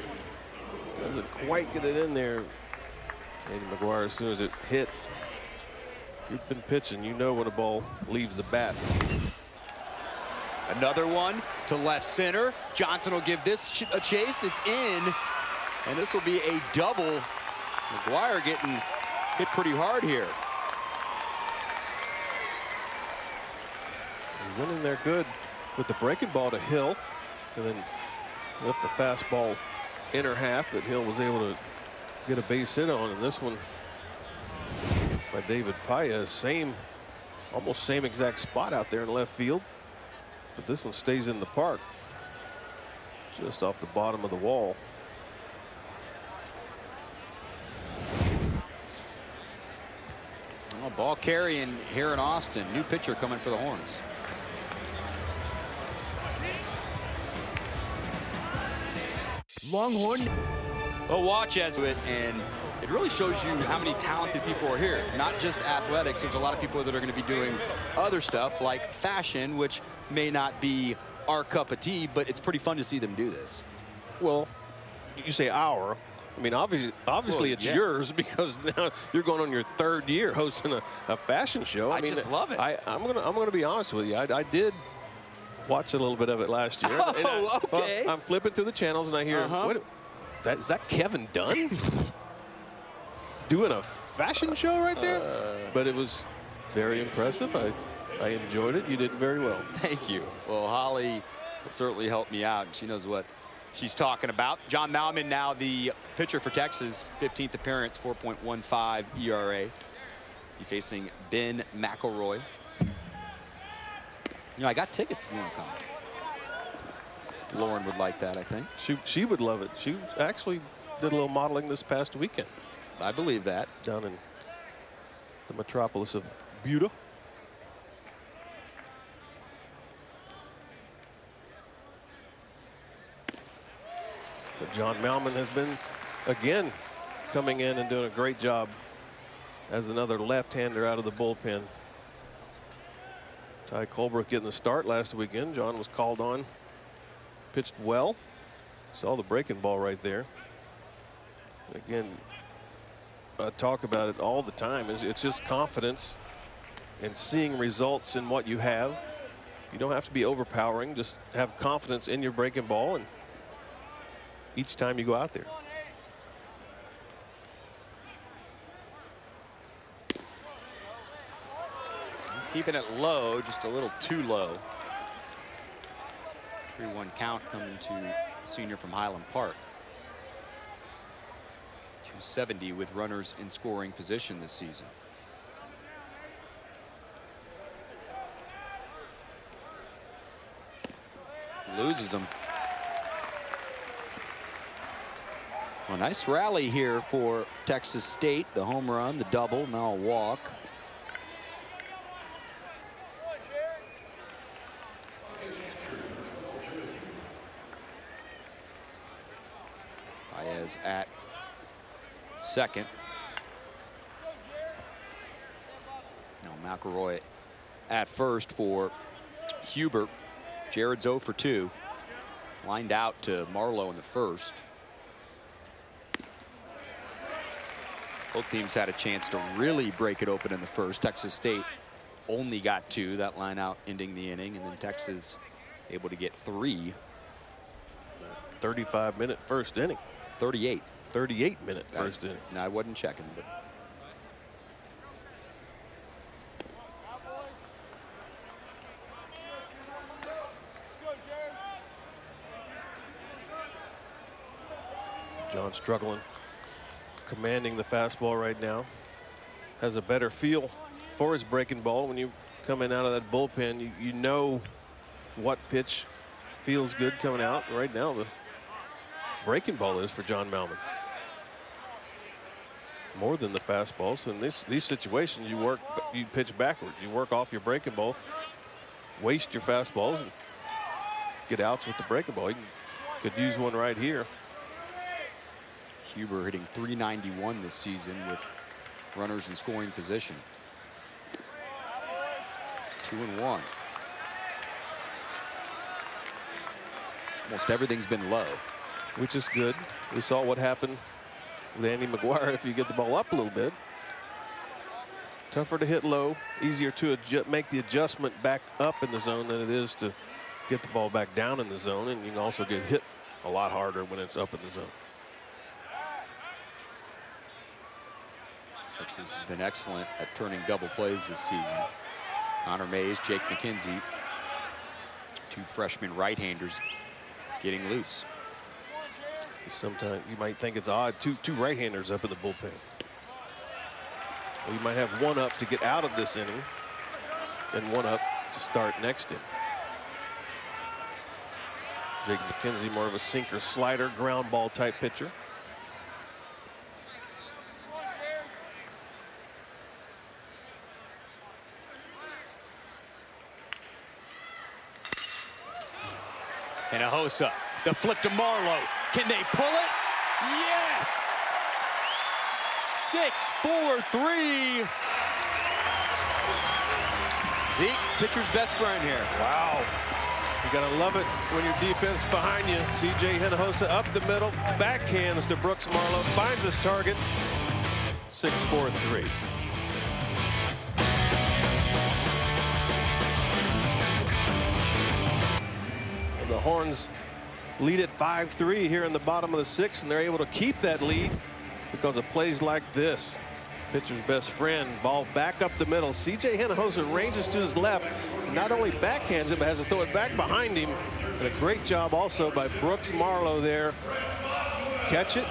Doesn't quite get it in there. Andy McGuire, as soon as it hit, if you've been pitching, you know when a ball leaves the bat. Another one to left center. Johnson will give this a chase. It's in. And this will be a double. McGuire getting hit pretty hard here. He went in there good with the breaking ball to Hill, and then left the fastball inner half that Hill was able to get a base hit on. And this one by David Paez, almost same exact spot out there in left field, but this one stays in the park just off the bottom of the wall. Well, ball carrying here in Austin. New pitcher coming for the Horns. Longhorn. Well, watch as it, and it really shows you how many talented people are here. Not just athletics. There's a lot of people that are going to be doing other stuff like fashion, which may not be our cup of tea, but it's pretty fun to see them do this. Well, you say our. I mean, obviously it's yours, because now you're going on your 3rd year hosting a fashion show. I mean, just love it. I'm gonna be honest with you. I did watch a little bit of it last year. Oh, okay. Well, I'm flipping through the channels and I hear, is that Kevin Dunn doing a fashion show right there? But it was very impressive. I enjoyed it. You did very well. Thank you. Well, Holly will certainly help me out. She knows what she's talking about. John Malman now the pitcher for Texas, 15th appearance, 4.15 ERA. Be facing Ben McElroy. You know, I got tickets if you want to come. Lauren would like that, I think. She would love it. She actually did a little modeling this past weekend. I believe that. Down in the metropolis of Buda. But John Malman has been, again, coming in and doing a great job as another left-hander out of the bullpen. Ty Colbert getting the start last weekend. John was called on, pitched well. Saw the breaking ball right there. Again, I talk about it all the time. It's just confidence and seeing results in what you have. You don't have to be overpowering. Just have confidence in your breaking ball, and each time you go out there. He's keeping it low, just a little too low. 3-1 count coming to the senior from Highland Park. 270 with runners in scoring position this season. Loses him. Well, nice rally here for Texas State. The home run, the double, now a walk. Baez at second. Now McElroy at first for Hubert. Jared's 0 for 2. Lined out to Marlowe in the first. Both teams had a chance to really break it open in the first. Texas State only got 2. That line out ending the inning, and then Texas able to get 3. 35-minute first inning. 38. 38-minute first inning. No, I wasn't checking, but. John struggling, commanding the fastball right now. Has a better feel for his breaking ball. When you come in out of that bullpen, you know what pitch feels good coming out. Right now, the breaking ball is for John Malman. More than the fastball. So in these situations, you pitch backwards. You work off your breaking ball, waste your fastballs, and get outs with the breaking ball. You could use one right here. Huber hitting .391 this season with runners in scoring position. 2-1. Almost everything's been low, which is good. We saw what happened with Andy McGuire. If you get the ball up a little bit, tougher to hit low, easier to make the adjustment back up in the zone than it is to get the ball back down in the zone, and you can also get hit a lot harder when it's up in the zone. Texas has been excellent at turning double plays this season. Connor Mays, Jake McKenzie, 2 freshman right-handers getting loose. Sometimes you might think it's odd, two right-handers up in the bullpen. Well, you might have one up to get out of this inning and one up to start next inning. Jake McKenzie, more of a sinker, slider, ground ball type pitcher. And Ahosa, the flip to Marlowe. Can they pull it? Yes! 6-4-3. Zeke, pitcher's best friend here. Wow. You gotta love it when your defense behind you. C.J. Hinojosa up the middle, backhands to Brooks Marlowe, finds his target. 6-4-3. And the Horns lead at 5-3 here in the bottom of the sixth, and they're able to keep that lead because of plays like this. Pitcher's best friend, ball back up the middle. C.J. Hinojosa ranges to his left, not only backhands it, but has to throw it back behind him. And a great job also by Brooks Marlowe there. Catch it,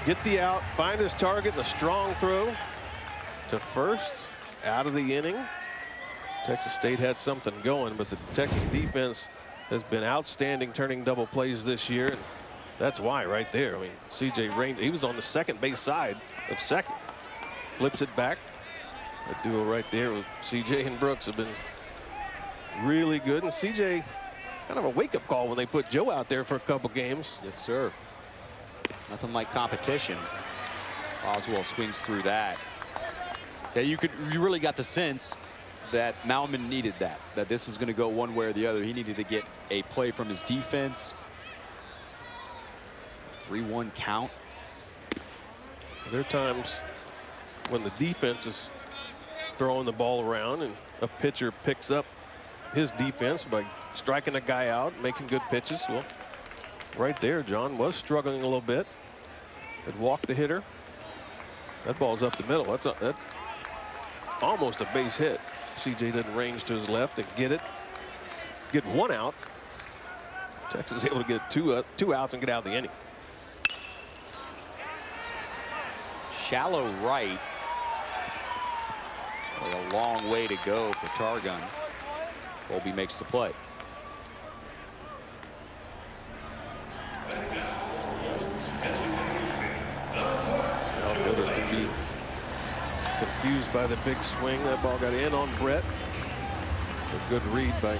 get the out, find his target, and a strong throw to first out of the inning. Texas State had something going, but the Texas defense has been outstanding turning double plays this year. And that's why right there. I mean, C.J. he was on the second base side of second. Flips it back. That duo right there with C.J. and Brooks have been really good. And C.J. kind of a wake-up call when they put Joe out there for a couple games. Yes, sir. Nothing like competition. Oswald swings through that. Yeah, you really got the sense that Malman needed that this was going to go one way or the other. He needed to get a play from his defense. 3-1 count. There are times when the defense is throwing the ball around and a pitcher picks up his defense by striking a guy out, making good pitches. Well, right there, John was struggling a little bit. Had walked the hitter. That ball's up the middle. That's almost a base hit. CJ didn't range to his left and get it. Get one out. Texas able to get two outs and get out of the inning. Shallow right. A long way to go for Targun. Colby makes the play. Outfielders can be confused by the big swing. That ball got in on Brett. A good read by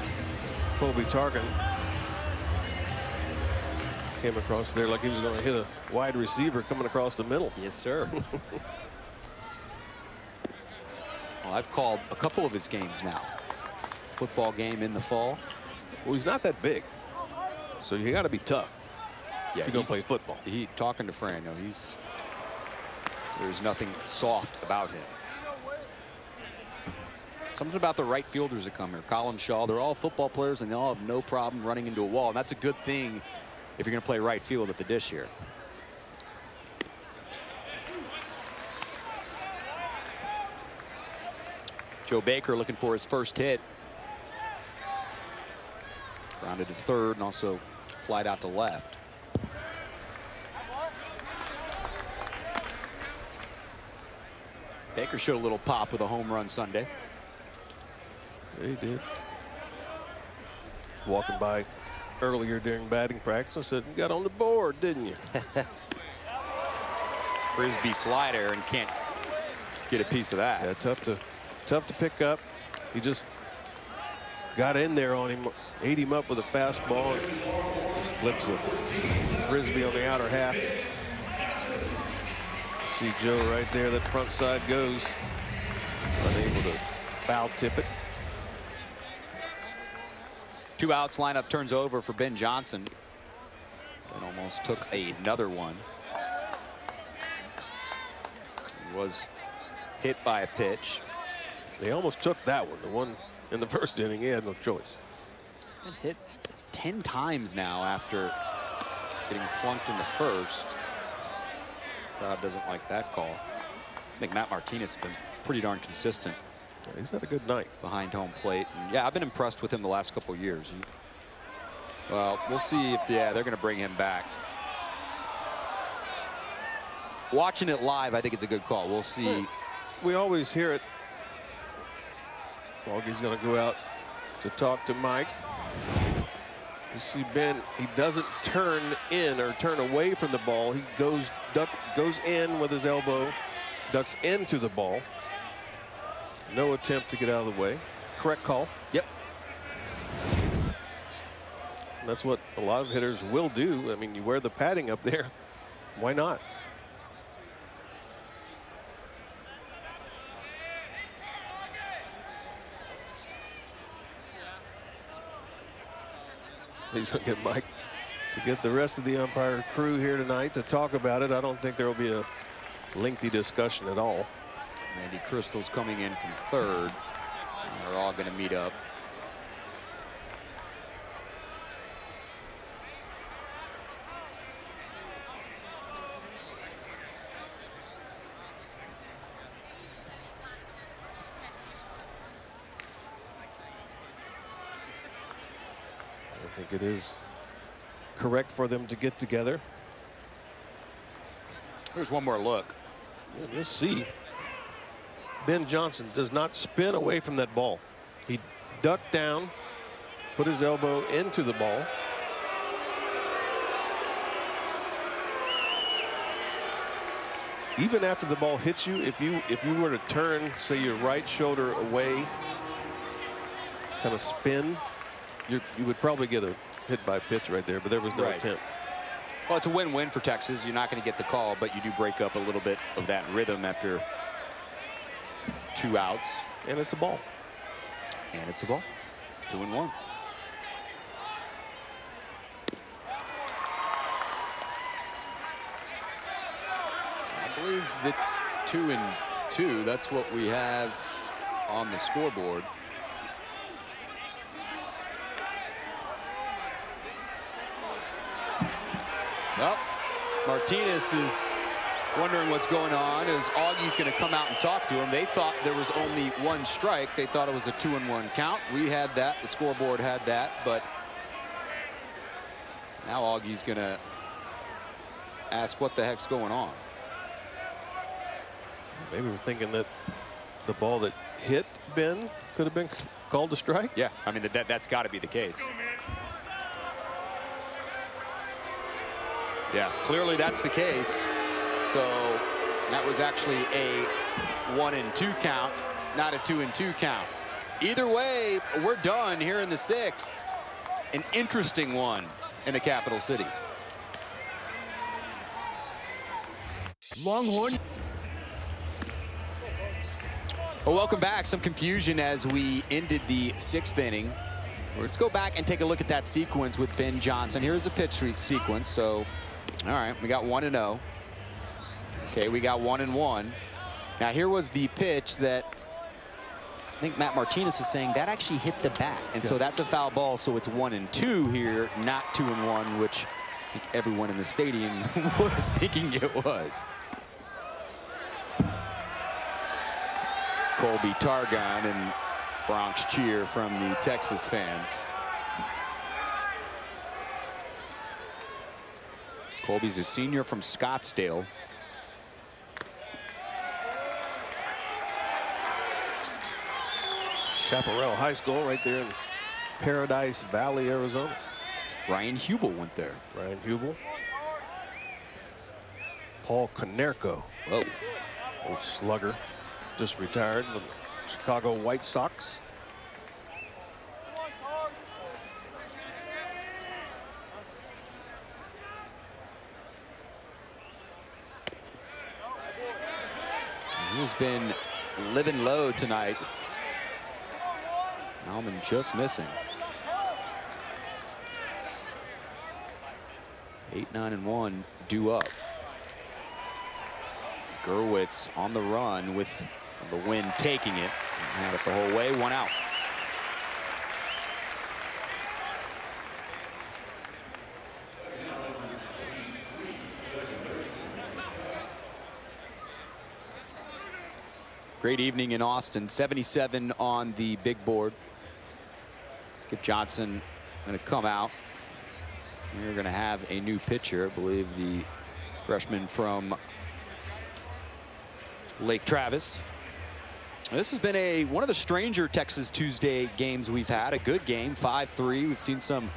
Colby Targun. Came across there like he was going to hit a wide receiver coming across the middle. Yes, sir. Well, I've called a couple of his games now. Football game in the fall. Well, he's not that big, so you got to be tough Yeah, to go play football. Talking to Fran, there's nothing soft about him. Something about the right fielders that come here. Colin Shaw, they're all football players, and they all have no problem running into a wall. And that's a good thing if you're going to play right field at the dish here. Joe Baker looking for his first hit. Grounded to third and also flied out to left. Baker showed a little pop with a home run Sunday. Yeah, he did. Was walking by earlier during batting practice and said, "You got on the board, didn't you?" Frisbee slider and can't get a piece of that. Yeah, tough to pick up. He just got in there on him, ate him up with a fastball, and just flips the Frisbee on the outer half. See Joe right there, that front side goes. Unable to foul tip it. 2 outs, lineup turns over for Ben Johnson. And almost took another one. He was hit by a pitch. They almost took that one. The one in the first inning, he had no choice. He's been hit 10 times now after getting plunked in the first. Crowd doesn't like that call. I think Matt Martinez has been pretty darn consistent. Yeah, he's had a good night Behind home plate. And yeah, I've been impressed with him the last couple of years. Well, we'll see if, they're going to bring him back. Watching it live, I think it's a good call. We'll see. We always hear it. Augie's going to go out to talk to Mike. You see Ben, he doesn't turn in or turn away from the ball. He goes in with his elbow, ducks into the ball. No attempt to get out of the way. Correct call. Yep. That's what a lot of hitters will do. I mean, you wear the padding up there. Why not? He's going to get Mike to get the rest of the umpire crew here tonight to talk about it. I don't think there will be a lengthy discussion at all. Andy Crystal's coming in from third. They're all going to meet up. I think it is correct for them to get together. Here's one more look. You'll see. Ben Johnson does not spin away from that ball. He ducked down, put his elbow into the ball. Even after the ball hits you, if you were to turn, say, your right shoulder away, kind of spin, you would probably get a hit by pitch right there, but there was no attempt. Well, it's a win-win for Texas. You're not going to get the call, but you do break up a little bit of that rhythm after 2 outs. And it's a ball. And it's a ball. 2-1. I believe it's 2-2. That's what we have on the scoreboard. Well, Martinez is wondering what's going on as Augie's going to come out and talk to him. They thought there was only 1 strike. They thought it was a 2-1 count. We had that. The scoreboard had that. But now Augie's going to ask what the heck's going on. Maybe we're thinking that the ball that hit Ben could have been called a strike. Yeah, I mean, that's got to be the case. Yeah, clearly that's the case. So that was actually a 1-2 count, not a 2-2 count. Either way, we're done here in the 6th. An interesting one in the capital city. Longhorn. Well, welcome back. Some confusion as we ended the 6th inning. Let's go back and take a look at that sequence with Ben Johnson. Here's a pitch sequence. So, all right, we got 1-0. Okay, we got 1-1. Now, here was the pitch that I think Matt Martinez is saying that actually hit the bat. And so that's a foul ball. So it's 1-2 here, not 2-1, which I think everyone in the stadium was thinking it was. Colby Targon and Bronx cheer from the Texas fans. Colby's a senior from Scottsdale. Chaparral High School right there in Paradise Valley, Arizona. Ryan Hubel went there. Ryan Hubel. Paul Konerko. Whoa. Old slugger. Just retired from Chicago White Sox. He's been living low tonight. Alman just missing. 8-9-1 due up. Gerwitz on the run with the wind taking it. Had it the whole way, 1 out. Great evening in Austin. 77 on the big board. Skip Johnson going to come out. We're going to have a new pitcher. I believe the freshman from Lake Travis. This has been one of the stranger Texas Tuesday games we've had. A good game, 5-3. We've seen some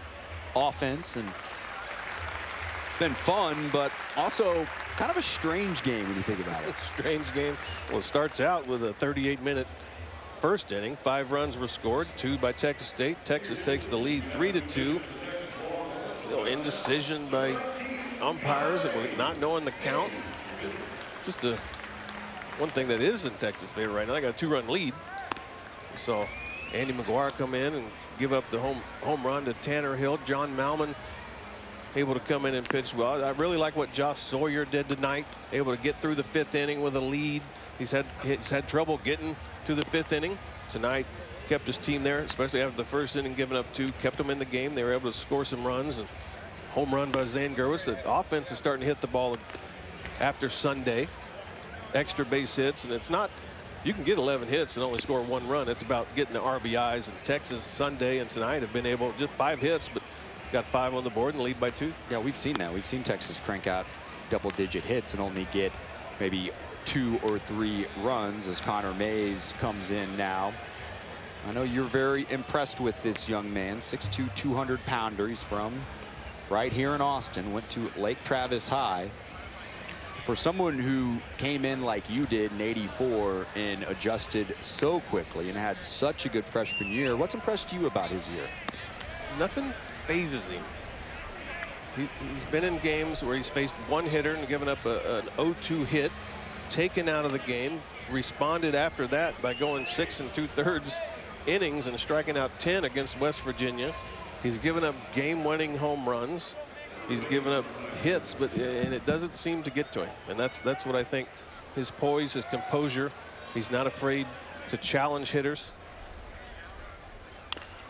offense and it's been fun, but also kind of a strange game when you think about it. Strange game. Well, it starts out with a 38-minute first inning. 5 runs were scored, 2 by Texas State. Texas takes the lead 3-2. indecision by umpires and not knowing the count. Just one thing that is in Texas' favor right now. They got a 2-run lead. So Andy McGuire come in and give up the home run to Tanner Hill. John Malman able to come in and pitch well. I really like what Josh Sawyer did tonight. Able to get through the 5th inning with a lead. He's had trouble getting to the 5th inning. Tonight kept his team there, especially after the 1st inning giving up 2. Kept them in the game. They were able to score some runs. And home run by Zane Gerwitz. The offense is starting to hit the ball after Sunday. Extra base hits, and it's not, you can get 11 hits and only score 1 run. It's about getting the RBIs. And Texas Sunday and tonight have been able, just 5 hits, but got 5 on the board and lead by 2. Yeah, we've seen that. We've seen Texas crank out double-digit hits and only get maybe 2 or 3 runs as Connor Mays comes in now. I know you're very impressed with this young man, 6'2", 200-pounder. He's from right here in Austin, went to Lake Travis High. For someone who came in like you did in '84 and adjusted so quickly and had such a good freshman year, what's impressed you about his year? Nothing phases him. He's been in games where he's faced one hitter and given up an 0-2 hit, taken out of the game, responded after that by going 6 2/3 innings and striking out 10 against West Virginia. He's given up game-winning home runs. He's given up hits, and it doesn't seem to get to him. And that's what I think. His poise, his composure. He's not afraid to challenge hitters.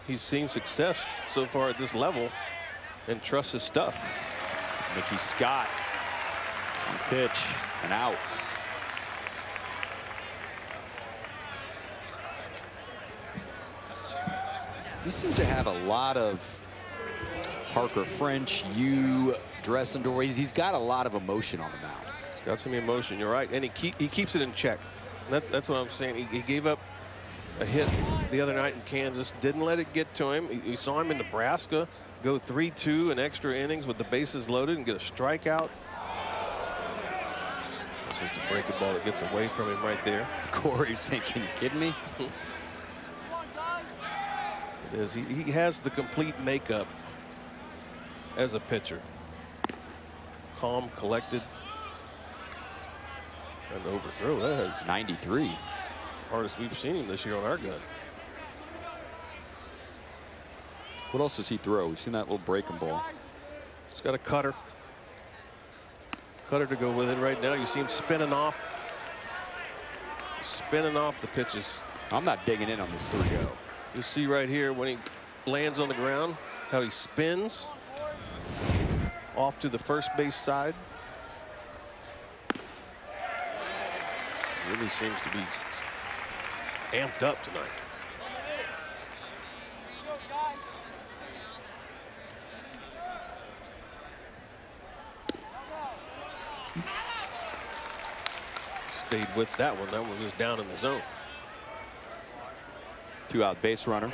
He's seen success so far at this level and trusts his stuff. Mickey Scott on pitch and out. He seems to have a lot of Parker French, dressing doors. He's got a lot of emotion on the mound. He's got some emotion. You're right, and he keeps it in check. That's what I'm saying. He gave up a hit the other night in Kansas. Didn't let it get to him. We saw him in Nebraska go 3-2 in extra innings with the bases loaded and get a strikeout. It's just a breaking ball that gets away from him right there. Corey's thinking, you kidding me? It is. He has the complete makeup as a pitcher. Calm, collected, and overthrow. That is 93. Hardest we've seen him this year on our gun. What else does he throw? We've seen that little breaking ball. He's got a cutter. Cutter to go with it right now. You see him spinning off the pitches. I'm not digging in on this 3-0. You see right here when he lands on the ground how he spins off to the first base side. Really seems to be amped up tonight. Stayed with that one. That one was just down in the zone. 2-out base runner.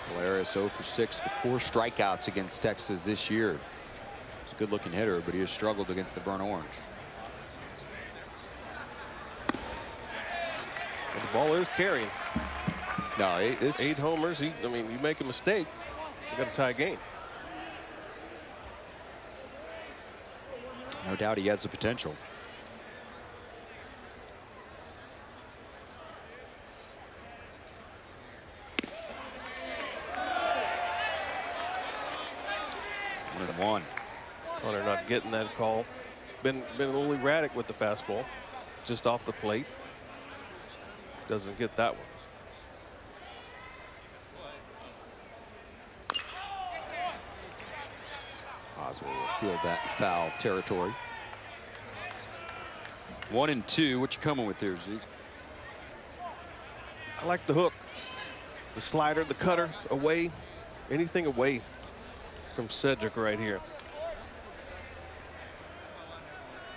Polaris 0 for 6 with 4 strikeouts against Texas this year. He's a good looking hitter, but he has struggled against the Burnt Orange. Well, the ball is carrying. No, it's 8 homers. I mean, you make a mistake, you got to tie a game. No doubt he has the potential. It's 1-1. Connor not getting that call. Been a little erratic with the fastball, just off the plate. Doesn't get that one. Oswald will field that in foul territory. 1-2. What you coming with there, Zeke? I like the hook, the slider, the cutter, away, anything away from Cedric right here.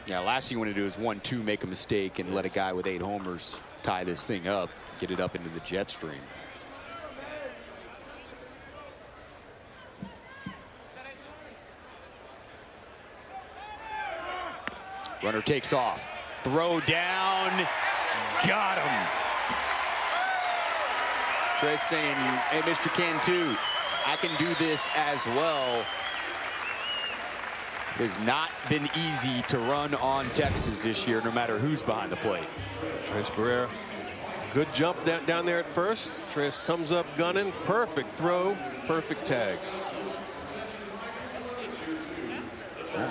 Yeah, last thing you want to do is 1-2, make a mistake and let a guy with 8 homers tie this thing up, get it up into the jet stream. Runner takes off. Throw down. Got him. Trey's saying, hey, Mr. Cantu, I can do this as well. It has not been easy to run on Texas this year, no matter who's behind the plate. Trace Barrera, good jump down there at first. Trace comes up gunning. Perfect throw, perfect tag.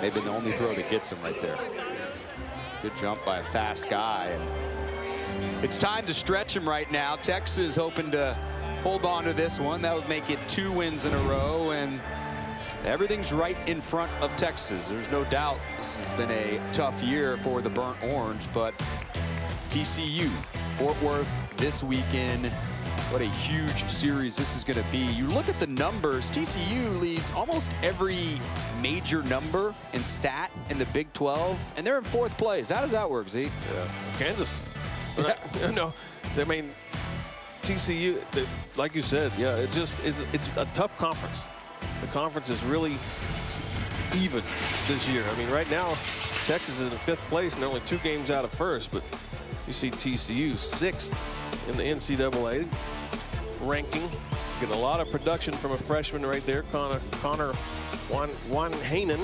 Maybe the only throw that gets him right there. Good jump by a fast guy. And it's time to stretch him right now. Texas hoping to hold on to this one. That would make it 2 wins in a row, and everything's right in front of Texas. There's no doubt this has been a tough year for the Burnt Orange, but TCU, Fort Worth this weekend. What a huge series this is going to be. You look at the numbers, TCU leads almost every major number and stat in the Big 12, and they're in 4th place. How does that work, Z? Yeah. Kansas. No, I mean, TCU, like you said, yeah, it's a tough conference. The conference is really even this year. I mean, right now, Texas is in 5th place and they're only 2 games out of 1st, but you see TCU 6th in the NCAA ranking. Getting a lot of production from a freshman right there. Connor Wanhanen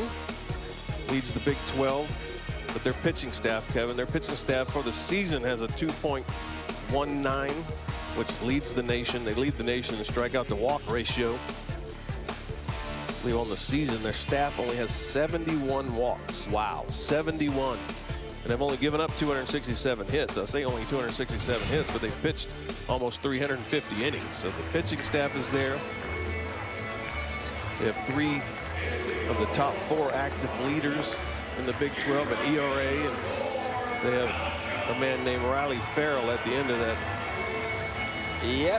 leads the Big 12. But their pitching staff, Kevin, their pitching staff for the season has a 2.19, which leads the nation. They lead the nation in strikeout to walk ratio. I believe on the season, their staff only has 71 walks. Wow. 71. And they've only given up 267 hits. I say only 267 hits, but they've pitched almost 350 innings. So the pitching staff is there. They have 3 of the top 4 active leaders in the Big 12 at ERA, and they have a man named Riley Farrell at the end of that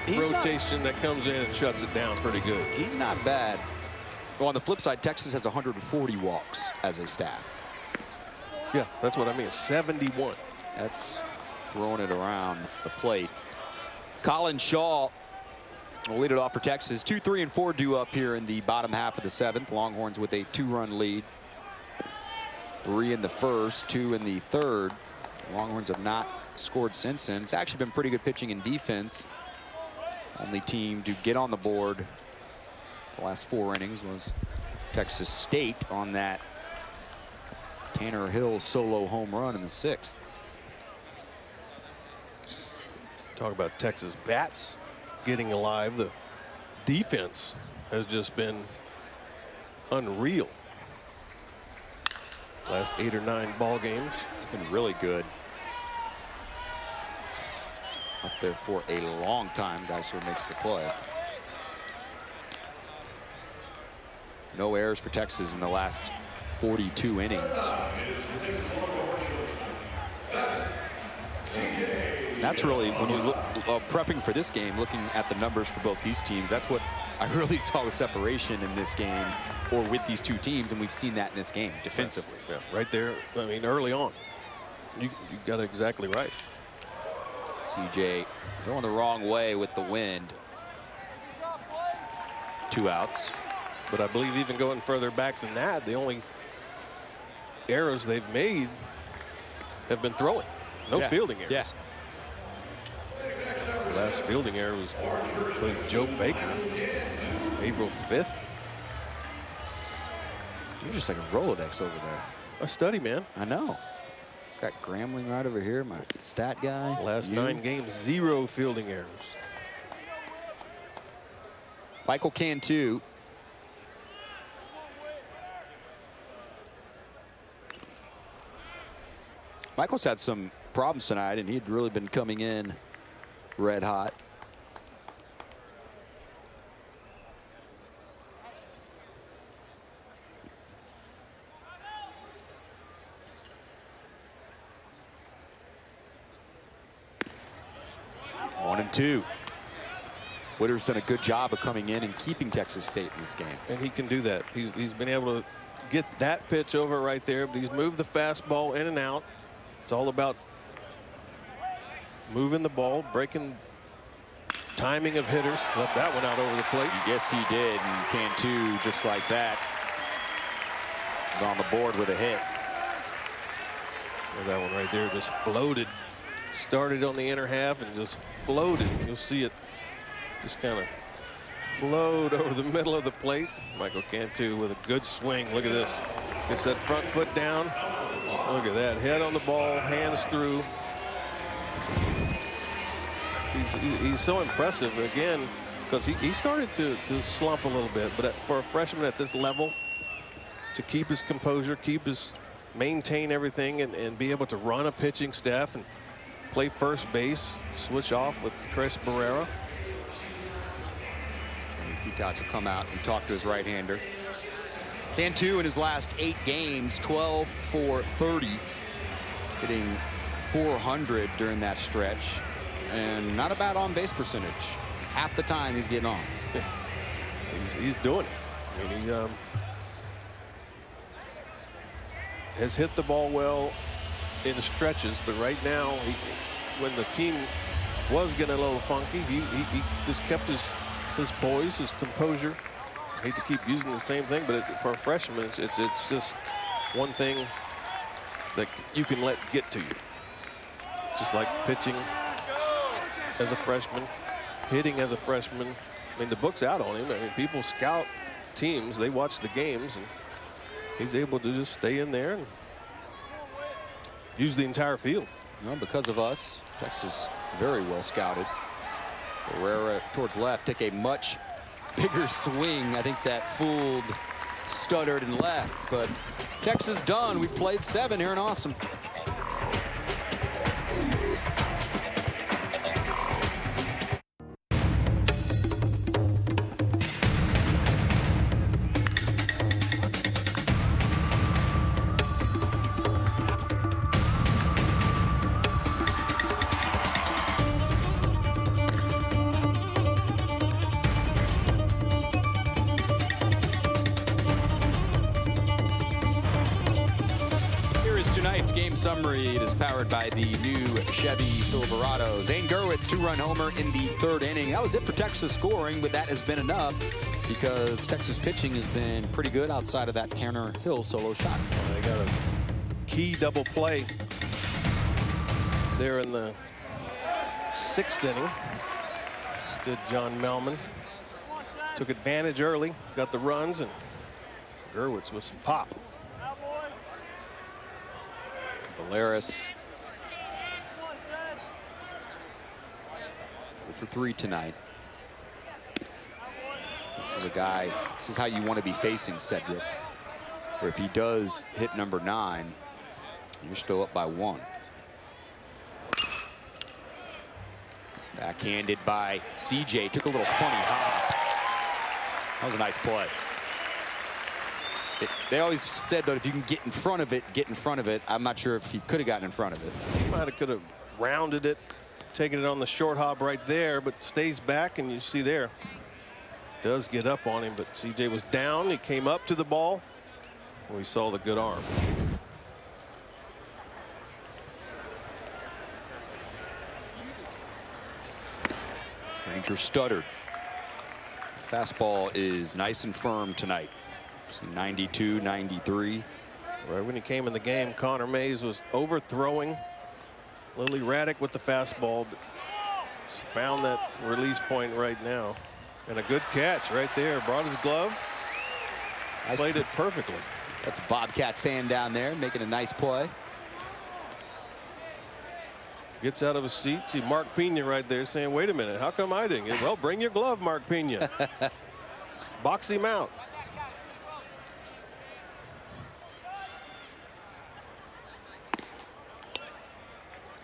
rotation that comes in and shuts it down pretty good. He's not bad. Well, on the flip side, Texas has 140 walks as a staff. Yeah, that's what I mean. 71. That's throwing it around the plate. Colin Shaw will lead it off for Texas. 2, 3, and 4 due up here in the bottom half of the 7th. Longhorns with a 2-run lead. 3 in the 1st, 2 in the 3rd. Longhorns have not scored since then. It's actually been pretty good pitching and defense. Only team to get on the board the last 4 innings was Texas State on that Tanner Hill solo home run in the 6th. Talk about Texas bats getting alive. The defense has just been unreal. Last 8 or 9 ball games. It's been really good. It's up there for a long time. Geisler makes the play. No errors for Texas in the last 42 innings. That's really, when you look prepping for this game, looking at the numbers for both these teams, that's what I really saw the separation in this game, or with these 2 teams, and we've seen that in this game defensively. Yeah, right there. I mean, early on, you got it exactly right. CJ going the wrong way with the wind. 2 outs. But I believe even going further back than that, the only errors they've made have been throwing. No fielding errors. Yeah. The last fielding error was Joe Baker, April 5th. You're just like a Rolodex over there. A study, man. I know. Got Grambling right over here, my stat guy. Last 9 games, 0 fielding errors. Michael Cantu. Michael's had some problems tonight, and he'd really been coming in red hot. One and 2. Witter's done a good job of coming in and keeping Texas State in this game. And he can do that. He's been able to get that pitch over right there, but he's moved the fastball in and out. It's all about moving the ball, breaking timing of hitters. Left that one out over the plate. Yes, he did. And Cantu, just like that, is on the board with a hit. That one right there just floated. Started on the inner half and just floated. You'll see it just kind of float over the middle of the plate. Michael Cantu with a good swing. Look at this. Gets that front foot down. Look at that. Head on the ball, hands through. He's so impressive again, because he started to slump a little bit, but for a freshman at this level, to keep his composure, maintain everything, and be able to run a pitching staff and play first base, switch off with Tres Barrera. Ficach will come out and talk to his right-hander. Cantu in his last 8 games, 12 for 30, hitting .400 during that stretch, and not a bad on-base percentage. Half the time he's getting on. He's doing it. I mean, he has hit the ball well in stretches, but right now, when the team was getting a little funky, he just kept his poise, his composure. I hate to keep using the same thing, but for a freshman, it's just one thing that you can let get to you. Just like pitching as a freshman, hitting as a freshman. I mean, the book's out on him. I mean, people scout teams, they watch the games, and he's able to just stay in there and use the entire field. Well, because of us, Texas very well scouted. Barrera towards left, take a much bigger swing. I think that fooled Studdard and left, but Texas done. We played 7 here in Austin. Tonight's game summary. It is powered by the new Chevy Silverado. Zane Gurwitz, 2-run homer in the 3rd inning. That was it for Texas scoring, but that has been enough because Texas pitching has been pretty good outside of that Tanner Hill solo shot. They got a key double play there in the 6th inning. Did John Melman. Took advantage early, got the runs, and Gurwitz with some pop. Valeris for 3 tonight. This is a guy, this is how you want to be facing Cedric, where if he does hit number 9, you're still up by 1. Backhanded by CJ, took a little funny hop. That was a nice play. They always said that if you can get in front of it, get in front of it. I'm not sure if he could have gotten in front of it. He might have could have rounded it, taken it on the short hop right there, but stays back, and you see there, does get up on him, but CJ was down. He came up to the ball. We saw the good arm. Ranger Studdard. Fastball is nice and firm tonight. 92, 93. Right when he came in the game, Connor Mays was overthrowing. A little erratic with the fastball, but he's found that release point right now. And a good catch right there. Brought his glove. Nice. Played it perfectly. That's a Bobcat fan down there making a nice play. Gets out of his seat. See Mark Pena right there saying, wait a minute, how come I didn't get? Well, bring your glove, Mark Pena. Box him out.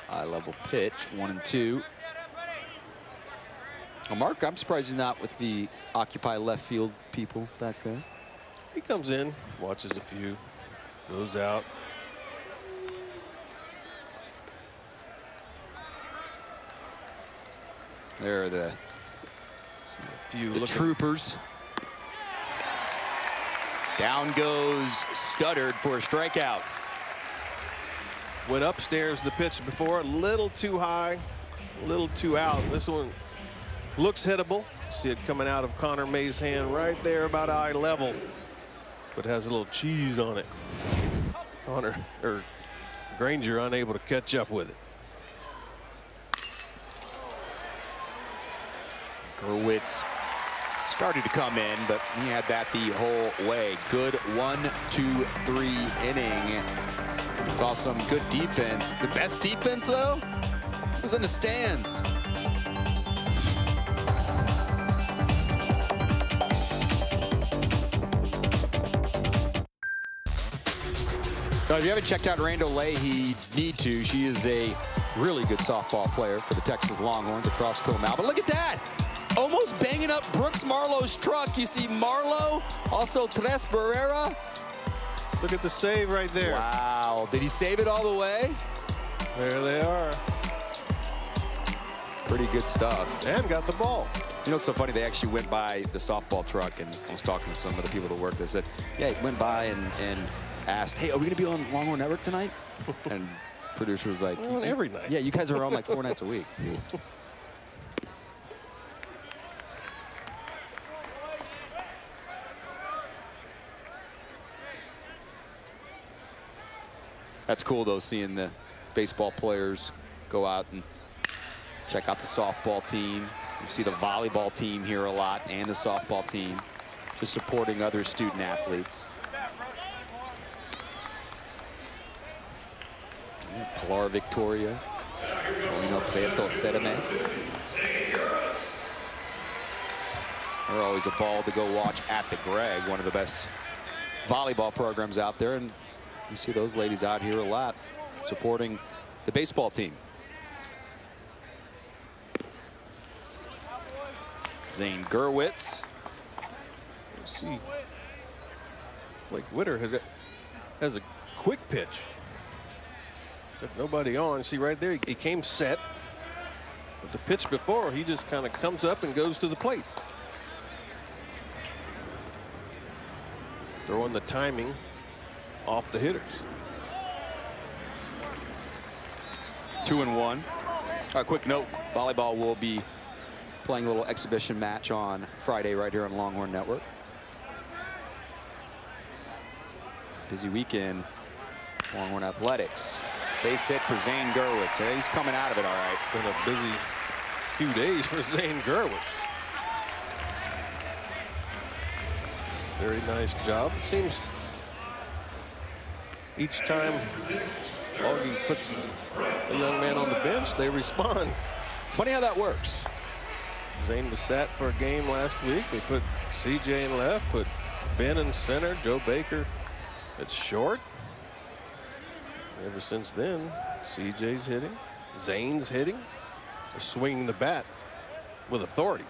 High level pitch, 1-2. Well, Mark, I'm surprised he's not with the occupy left field people back there. He comes in, watches a few, goes out. There are the troopers. Down goes Studdard for a strikeout. Went upstairs the pitch before, a little too high, a little too out. This one looks hittable. See it coming out of Connor May's hand right there about eye level, but has a little cheese on it. Granger unable to catch up with it. Gurwitz started to come in, but he had that the whole way. Good 1, 2, 3 inning. Saw some good defense. The best defense, though, was in the stands. Now, if you haven't checked out Randall Leahy, need to. She is a really good softball player for the Texas Longhorns across Comal. But look at that. Almost banging up Brooks Marlowe's truck. You see Marlowe, also Tres Barrera. Look at the save right there. Wow. Did he save it all the way? There they are. Pretty good stuff. And got the ball. You know, it's so funny. They actually went by the softball truck, and I was talking to some of the people that work there. Said, yeah, he went by and asked, hey, are we going to be on Longhorn Network tonight? And producer was like, on every night. Yeah, you guys are on like 4 nights a week. That's cool, though, seeing the baseball players go out and check out the softball team. You see the volleyball team here a lot, and the softball team, just supporting other student athletes. Pilar Victoria, Paulino Prieto Cerame. They're always a ball to go watch at the Greg, one of the best volleyball programs out there, and you see those ladies out here a lot supporting the baseball team. Zane Gurwitz. Let's see. Blake Witter has a quick pitch. Got nobody on. See right there, he came set. But the pitch before, he just kind of comes up and goes to the plate. Throwing the timing off the hitters. 2-1. A quick note, volleyball will be playing a little exhibition match on Friday right here on Longhorn Network. Busy weekend, Longhorn Athletics. Base hit for Zane Gurwitz. Hey, he's coming out of it all right. Been a busy few days for Zane Gurwitz. Very nice job. It seems each time Augie puts a young man on the bench, they respond. Funny how that works. Zane was sat for a game last week. They put CJ in left, put Ben in center, Joe Baker at short. Ever since then, CJ's hitting, Zane's hitting, they're swinging the bat with authority.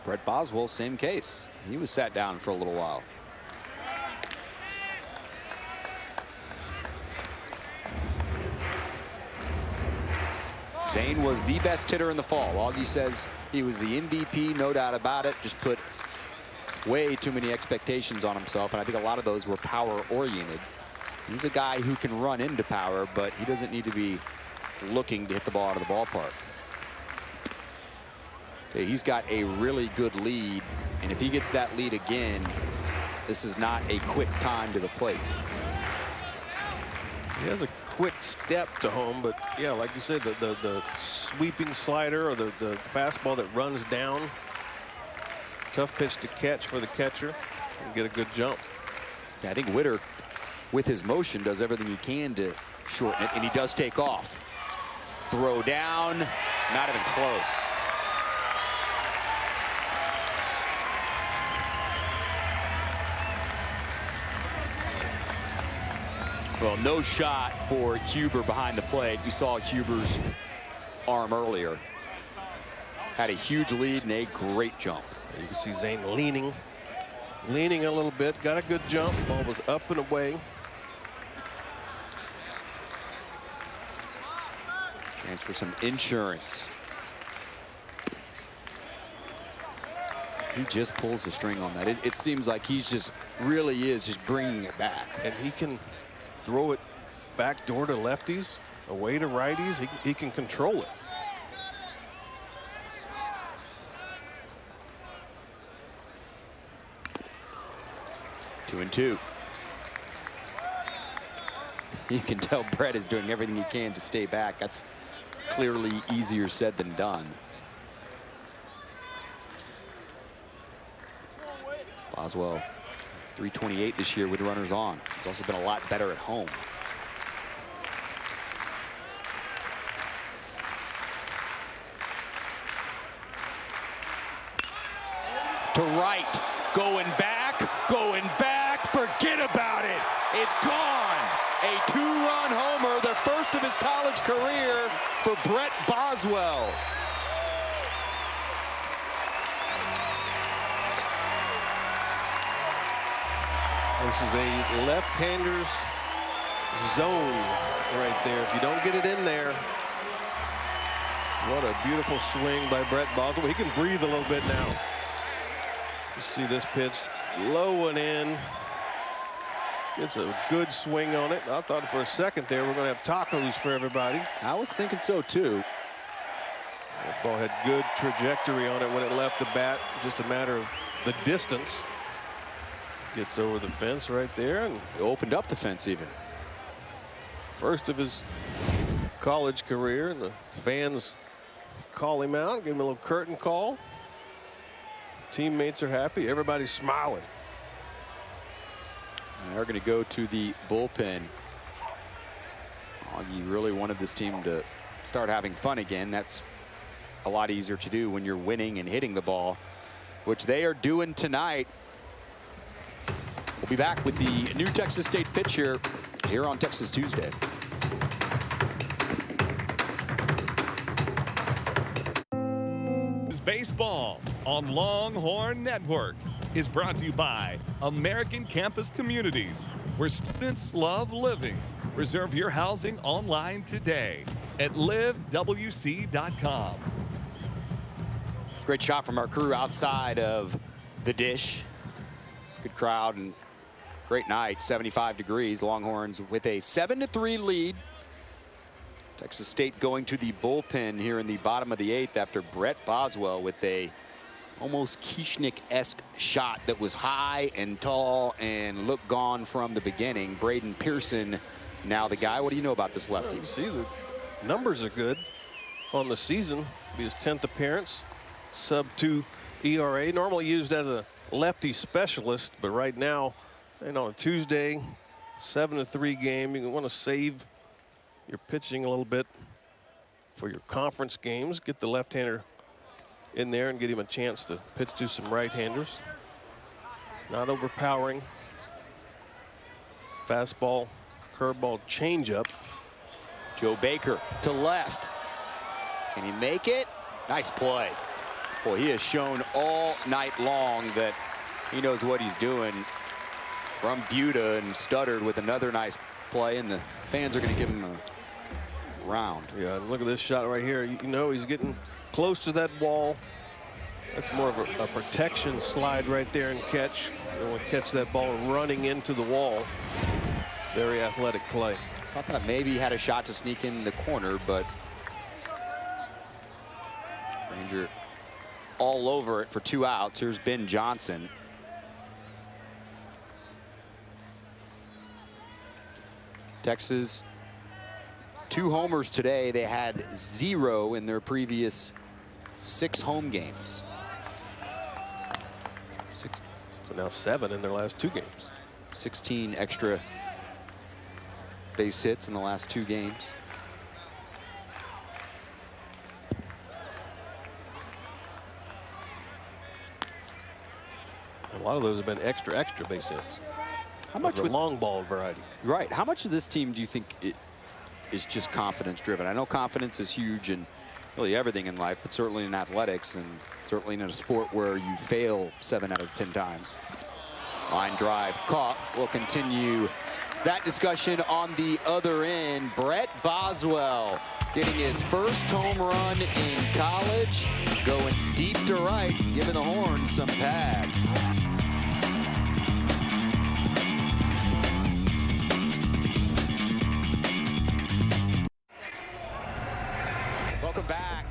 Brett Boswell, same case. He was sat down for a little while. Zane was the best hitter in the fall. Augie says he was the MVP, no doubt about it. Just put way too many expectations on himself, and I think a lot of those were power-oriented. He's a guy who can run into power, but he doesn't need to be looking to hit the ball out of the ballpark. Okay, he's got a really good lead, and if he gets that lead again, this is not a quick time to the plate. He has a quick step to home, but yeah, like you said, the sweeping slider or the fastball that runs down, tough pitch to catch for the catcher and get a good jump. Yeah, I think Witter, with his motion, does everything he can to shorten it, and he does take off. Throw down, not even close. Well, no shot for Huber behind the plate. We saw Huber's arm earlier. Had a huge lead and a great jump. You can see Zane leaning a little bit, got a good jump. Ball was up and away. Chance for some insurance. He just pulls the string on that. It seems like he's just really is just bringing it back. And he can throw it back door to lefties, away to righties. He can control it. You can tell Brett is doing everything he can to stay back. That's clearly easier said than done. Boswell, 328 this year with runners on. He's also been a lot better at home. To right, going back, forget about it. It's gone. A two-run homer, the first of his college career for Brett Boswell. This is a left-hander's zone right there. If you don't get it in there, what a beautiful swing by Brett Boswell. He can breathe a little bit now. You see this pitch, low and in. Gets a good swing on it. I thought for a second there we're going to have tacos for everybody. I was thinking so too. That ball had good trajectory on it when it left the bat. Just a matter of the distance. Gets over the fence right there and He opened up the fence even. first of his college career, and the fans call him out, give him a little curtain call. Teammates are happy. Everybody's smiling. They're going to go to the bullpen. Augie really wanted this team to start having fun again. That's a lot easier to do when you're winning and hitting the ball, which they are doing tonight. We'll be back with the new Texas State pitcher here on Texas Tuesday. Baseball on Longhorn Network is brought to you by American Campus Communities, where students love living. Reserve your housing online today at livewc.com. Great shot from our crew outside of the dish. Good crowd and great night. 75 degrees. Longhorns with a 7-3 lead. Texas State going to the bullpen here in the bottom of the 8th after Brett Boswell with a almost Kieschnick-esque shot that was high and tall and looked gone from the beginning. Braden Pearson now the guy. What do you know about this lefty? You see, the numbers are good on the season. Be his 10th appearance, sub-2 ERA. Normally used as a lefty specialist, but right now, on a Tuesday, 7-3 game, you want to save your pitching a little bit for your conference games. Get the left-hander in there and get him a chance to pitch to some right-handers. Not overpowering. Fastball, curveball, changeup. Joe Baker to left. Can he make it? Nice play. Boy, he has shown all night long that he knows what he's doing from Buda, and stuttered with another nice play, and the fans are going to give him a round. Yeah, and look at this shot right here. You know he's getting close to that wall. That's more of a protection slide right there and catch. You don't want to catch that ball running into the wall. Very athletic play. Thought that maybe he had a shot to sneak in the corner, but Ranger all over it for 2 outs. Here's Ben Johnson. Texas, 2 homers today. They had 0 in their previous 6 home games. So now 7 in their last 2 games. 16 extra base hits in the last 2 games. A lot of those have been extra base hits. How much with long ball variety? Right. How much of this team do you think is just confidence driven? I know confidence is huge in really everything in life, but certainly in athletics, and certainly in a sport where you fail 7 out of 10 times. Line drive caught. We'll continue that discussion on the other end. Brett Boswell getting his first home run in college, going deep to right, giving the Horns some pad. Welcome back.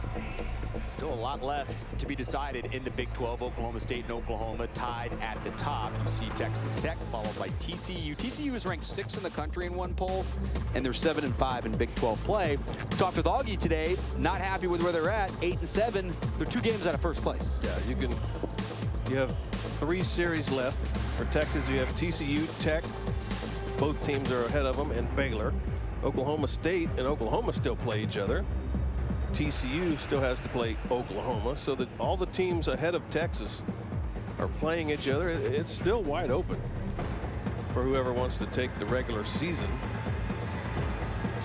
Still a lot left to be decided in the Big 12. Oklahoma State and Oklahoma tied at the top. You see Texas Tech followed by TCU. TCU is ranked 6th in the country in one poll, and they're 7-5 in Big 12 play. Talked with Augie today. Not happy with where they're at. 8-7. They're 2 games out of first place. Yeah, you have 3 series left for Texas. You have TCU, Tech. Both teams are ahead of them, and Baylor. Oklahoma State and Oklahoma still play each other. TCU still has to play Oklahoma, so that all the teams ahead of Texas are playing each other. It's still wide open for whoever wants to take the regular season.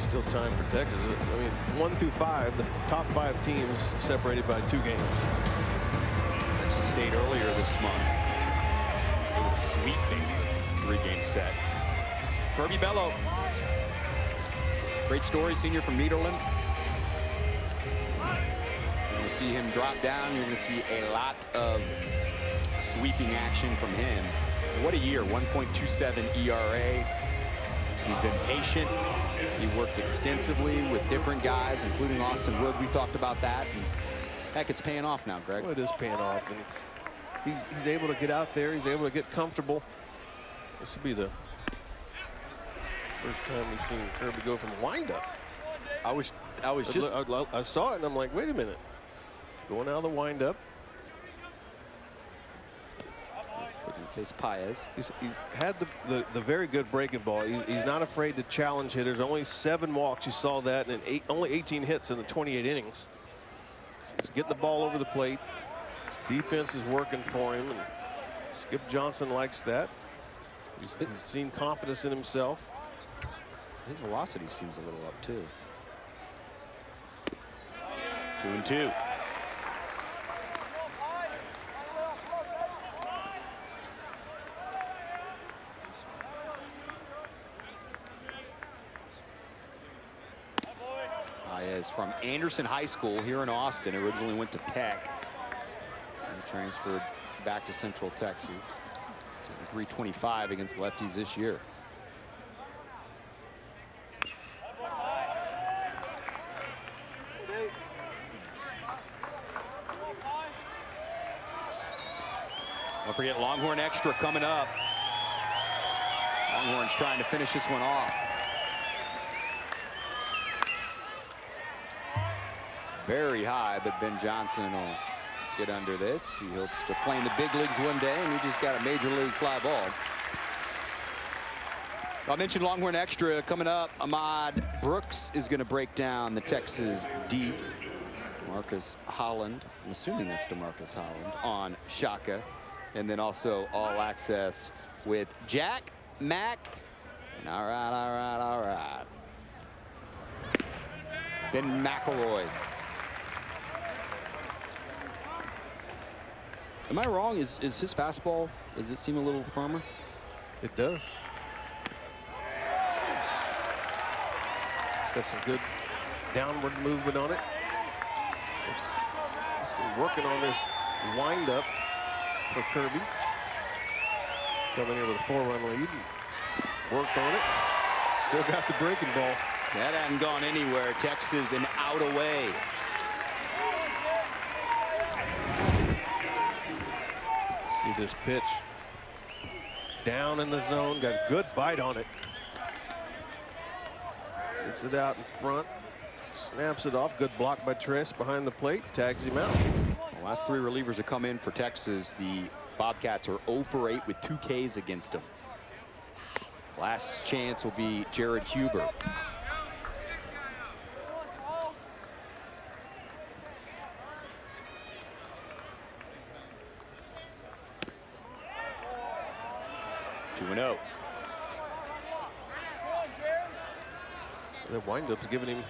Still time for Texas. I mean, 1 through 5, the top 5 teams separated by 2 games. Texas State earlier this month, they were sweeping 3-game set. Kirby Bello, great story, senior from Nederland. You're going to see him drop down. You're going to see a lot of sweeping action from him. What a year, 1.27 ERA. He's been patient. He worked extensively with different guys, including Austin Wood. We talked about that. And heck, it's paying off now, Greg. Well, it is paying off. And he's able to get out there. He's able to get comfortable. This will be the first time we've seen Kirby go from windup. I saw it and I'm like, wait a minute. Going out of the windup. Looking to face Paez. He's had the very good breaking ball. He's not afraid to challenge hitters. Only 7 walks. You saw that, and only 18 hits in the 28 innings. He's getting the ball over the plate. His defense is working for him, and Skip Johnson likes that. He's seen confidence in himself. His velocity seems a little up too. 2-2. Paez from Anderson High School here in Austin. Originally went to Peck and transferred back to Central Texas. 325 against lefties this year. Don't forget Longhorn Extra coming up. Longhorns trying to finish this one off. Very high, but Ben Johnson will get under this. He hopes to play in the big leagues one day, and he just got a major league fly ball. I mentioned Longhorn Extra coming up. Ahmad Brooks is going to break down the Texas D. Marcus Holland, I'm assuming that's DeMarcus Holland, on Shaka. And then also All Access with Jack Mack. And all right. Ben McElroy. Am I wrong? Is his fastball, does it seem a little firmer? It does. It's got some good downward movement on it. He's been working on this windup for Kirby. Coming in with a 4-run lead. Worked on it. Still got the breaking ball. That hadn't gone anywhere. Texas an out away. See this pitch. Down in the zone. Got a good bite on it. Gets it out in front. Snaps it off. Good block by Tress behind the plate. Tags him out. The last 3 relievers that come in for Texas, the Bobcats are 0 for 8 with 2 Ks against them. Last chance will be Jared Huber. The windup's giving him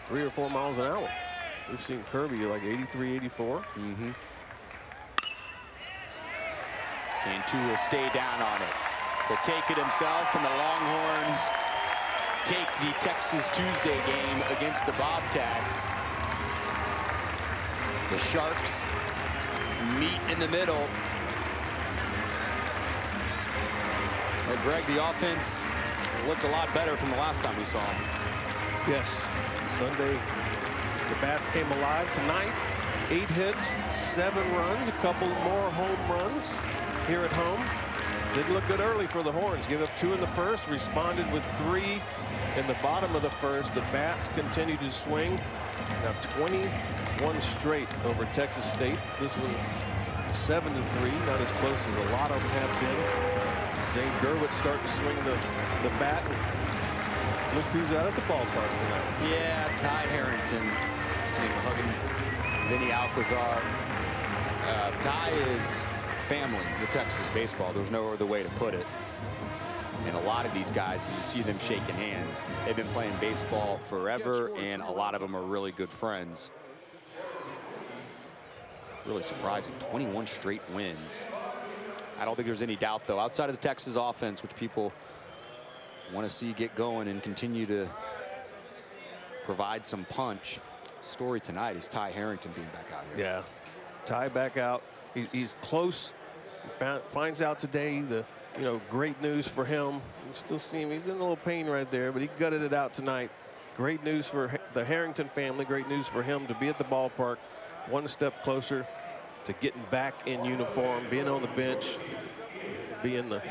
3 or 4 miles an hour. We've seen Kirby like 83, 84. Cantu will stay down on it. He'll take it himself, and the Longhorns take the Texas Tuesday game against the Bobcats. The Sharks meet in the middle. Well, Greg, the offense looked a lot better from the last time we saw him. Yes, Sunday The Bats came alive tonight. 8 hits, 7 runs, a couple more home runs here at home. Didn't look good early for the Horns. Give up 2 in the first, responded with 3 in the bottom of the first. The Bats continue to swing. Now 21 straight over Texas State. This was 7-3, not as close as a lot of them have been. Zane Derwitz starting to swing the bat. And look who's out at the ballpark tonight. Yeah, Ty Harrington. See him hugging Vinny Alcazar. Ty is family with Texas baseball. There's no other way to put it. And a lot of these guys, you see them shaking hands. They've been playing baseball forever, and a lot of them are really good friends. Really surprising, 21 straight wins. I don't think there's any doubt, though, outside of the Texas offense, which people want to see get going and continue to provide some punch. Story tonight is Ty Harrington being back out here. Yeah, Ty back out. He's close. He finds out today the great news for him. You still see him. He's in a little pain right there, but he gutted it out tonight. Great news for the Harrington family. Great news for him to be at the ballpark, one step closer to getting back in uniform, being on the bench, being the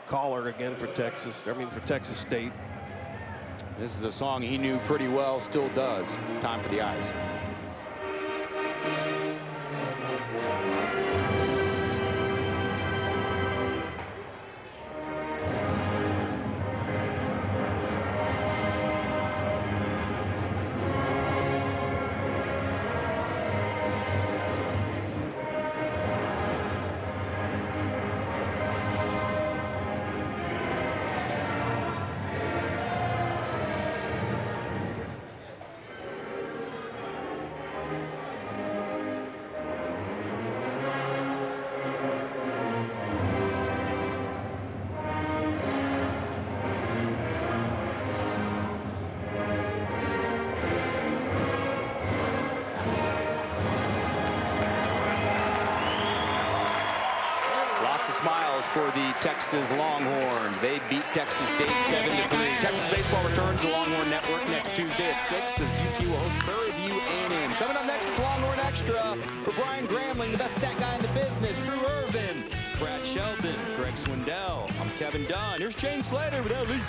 caller again for Texas. For Texas State. This is a song he knew pretty well, still does. Time for the Eyes. Smiles for the Texas Longhorns. They beat Texas State 7-3. Texas baseball returns to Longhorn Network next Tuesday at 6 as UT will host Prairie View A&M. Coming up next is Longhorn Extra for Brian Gramling, the best stat guy in the business, Drew Irvin, Brad Sheldon, Greg Swindell. I'm Kevin Dunn. Here's Shane Slater with LE.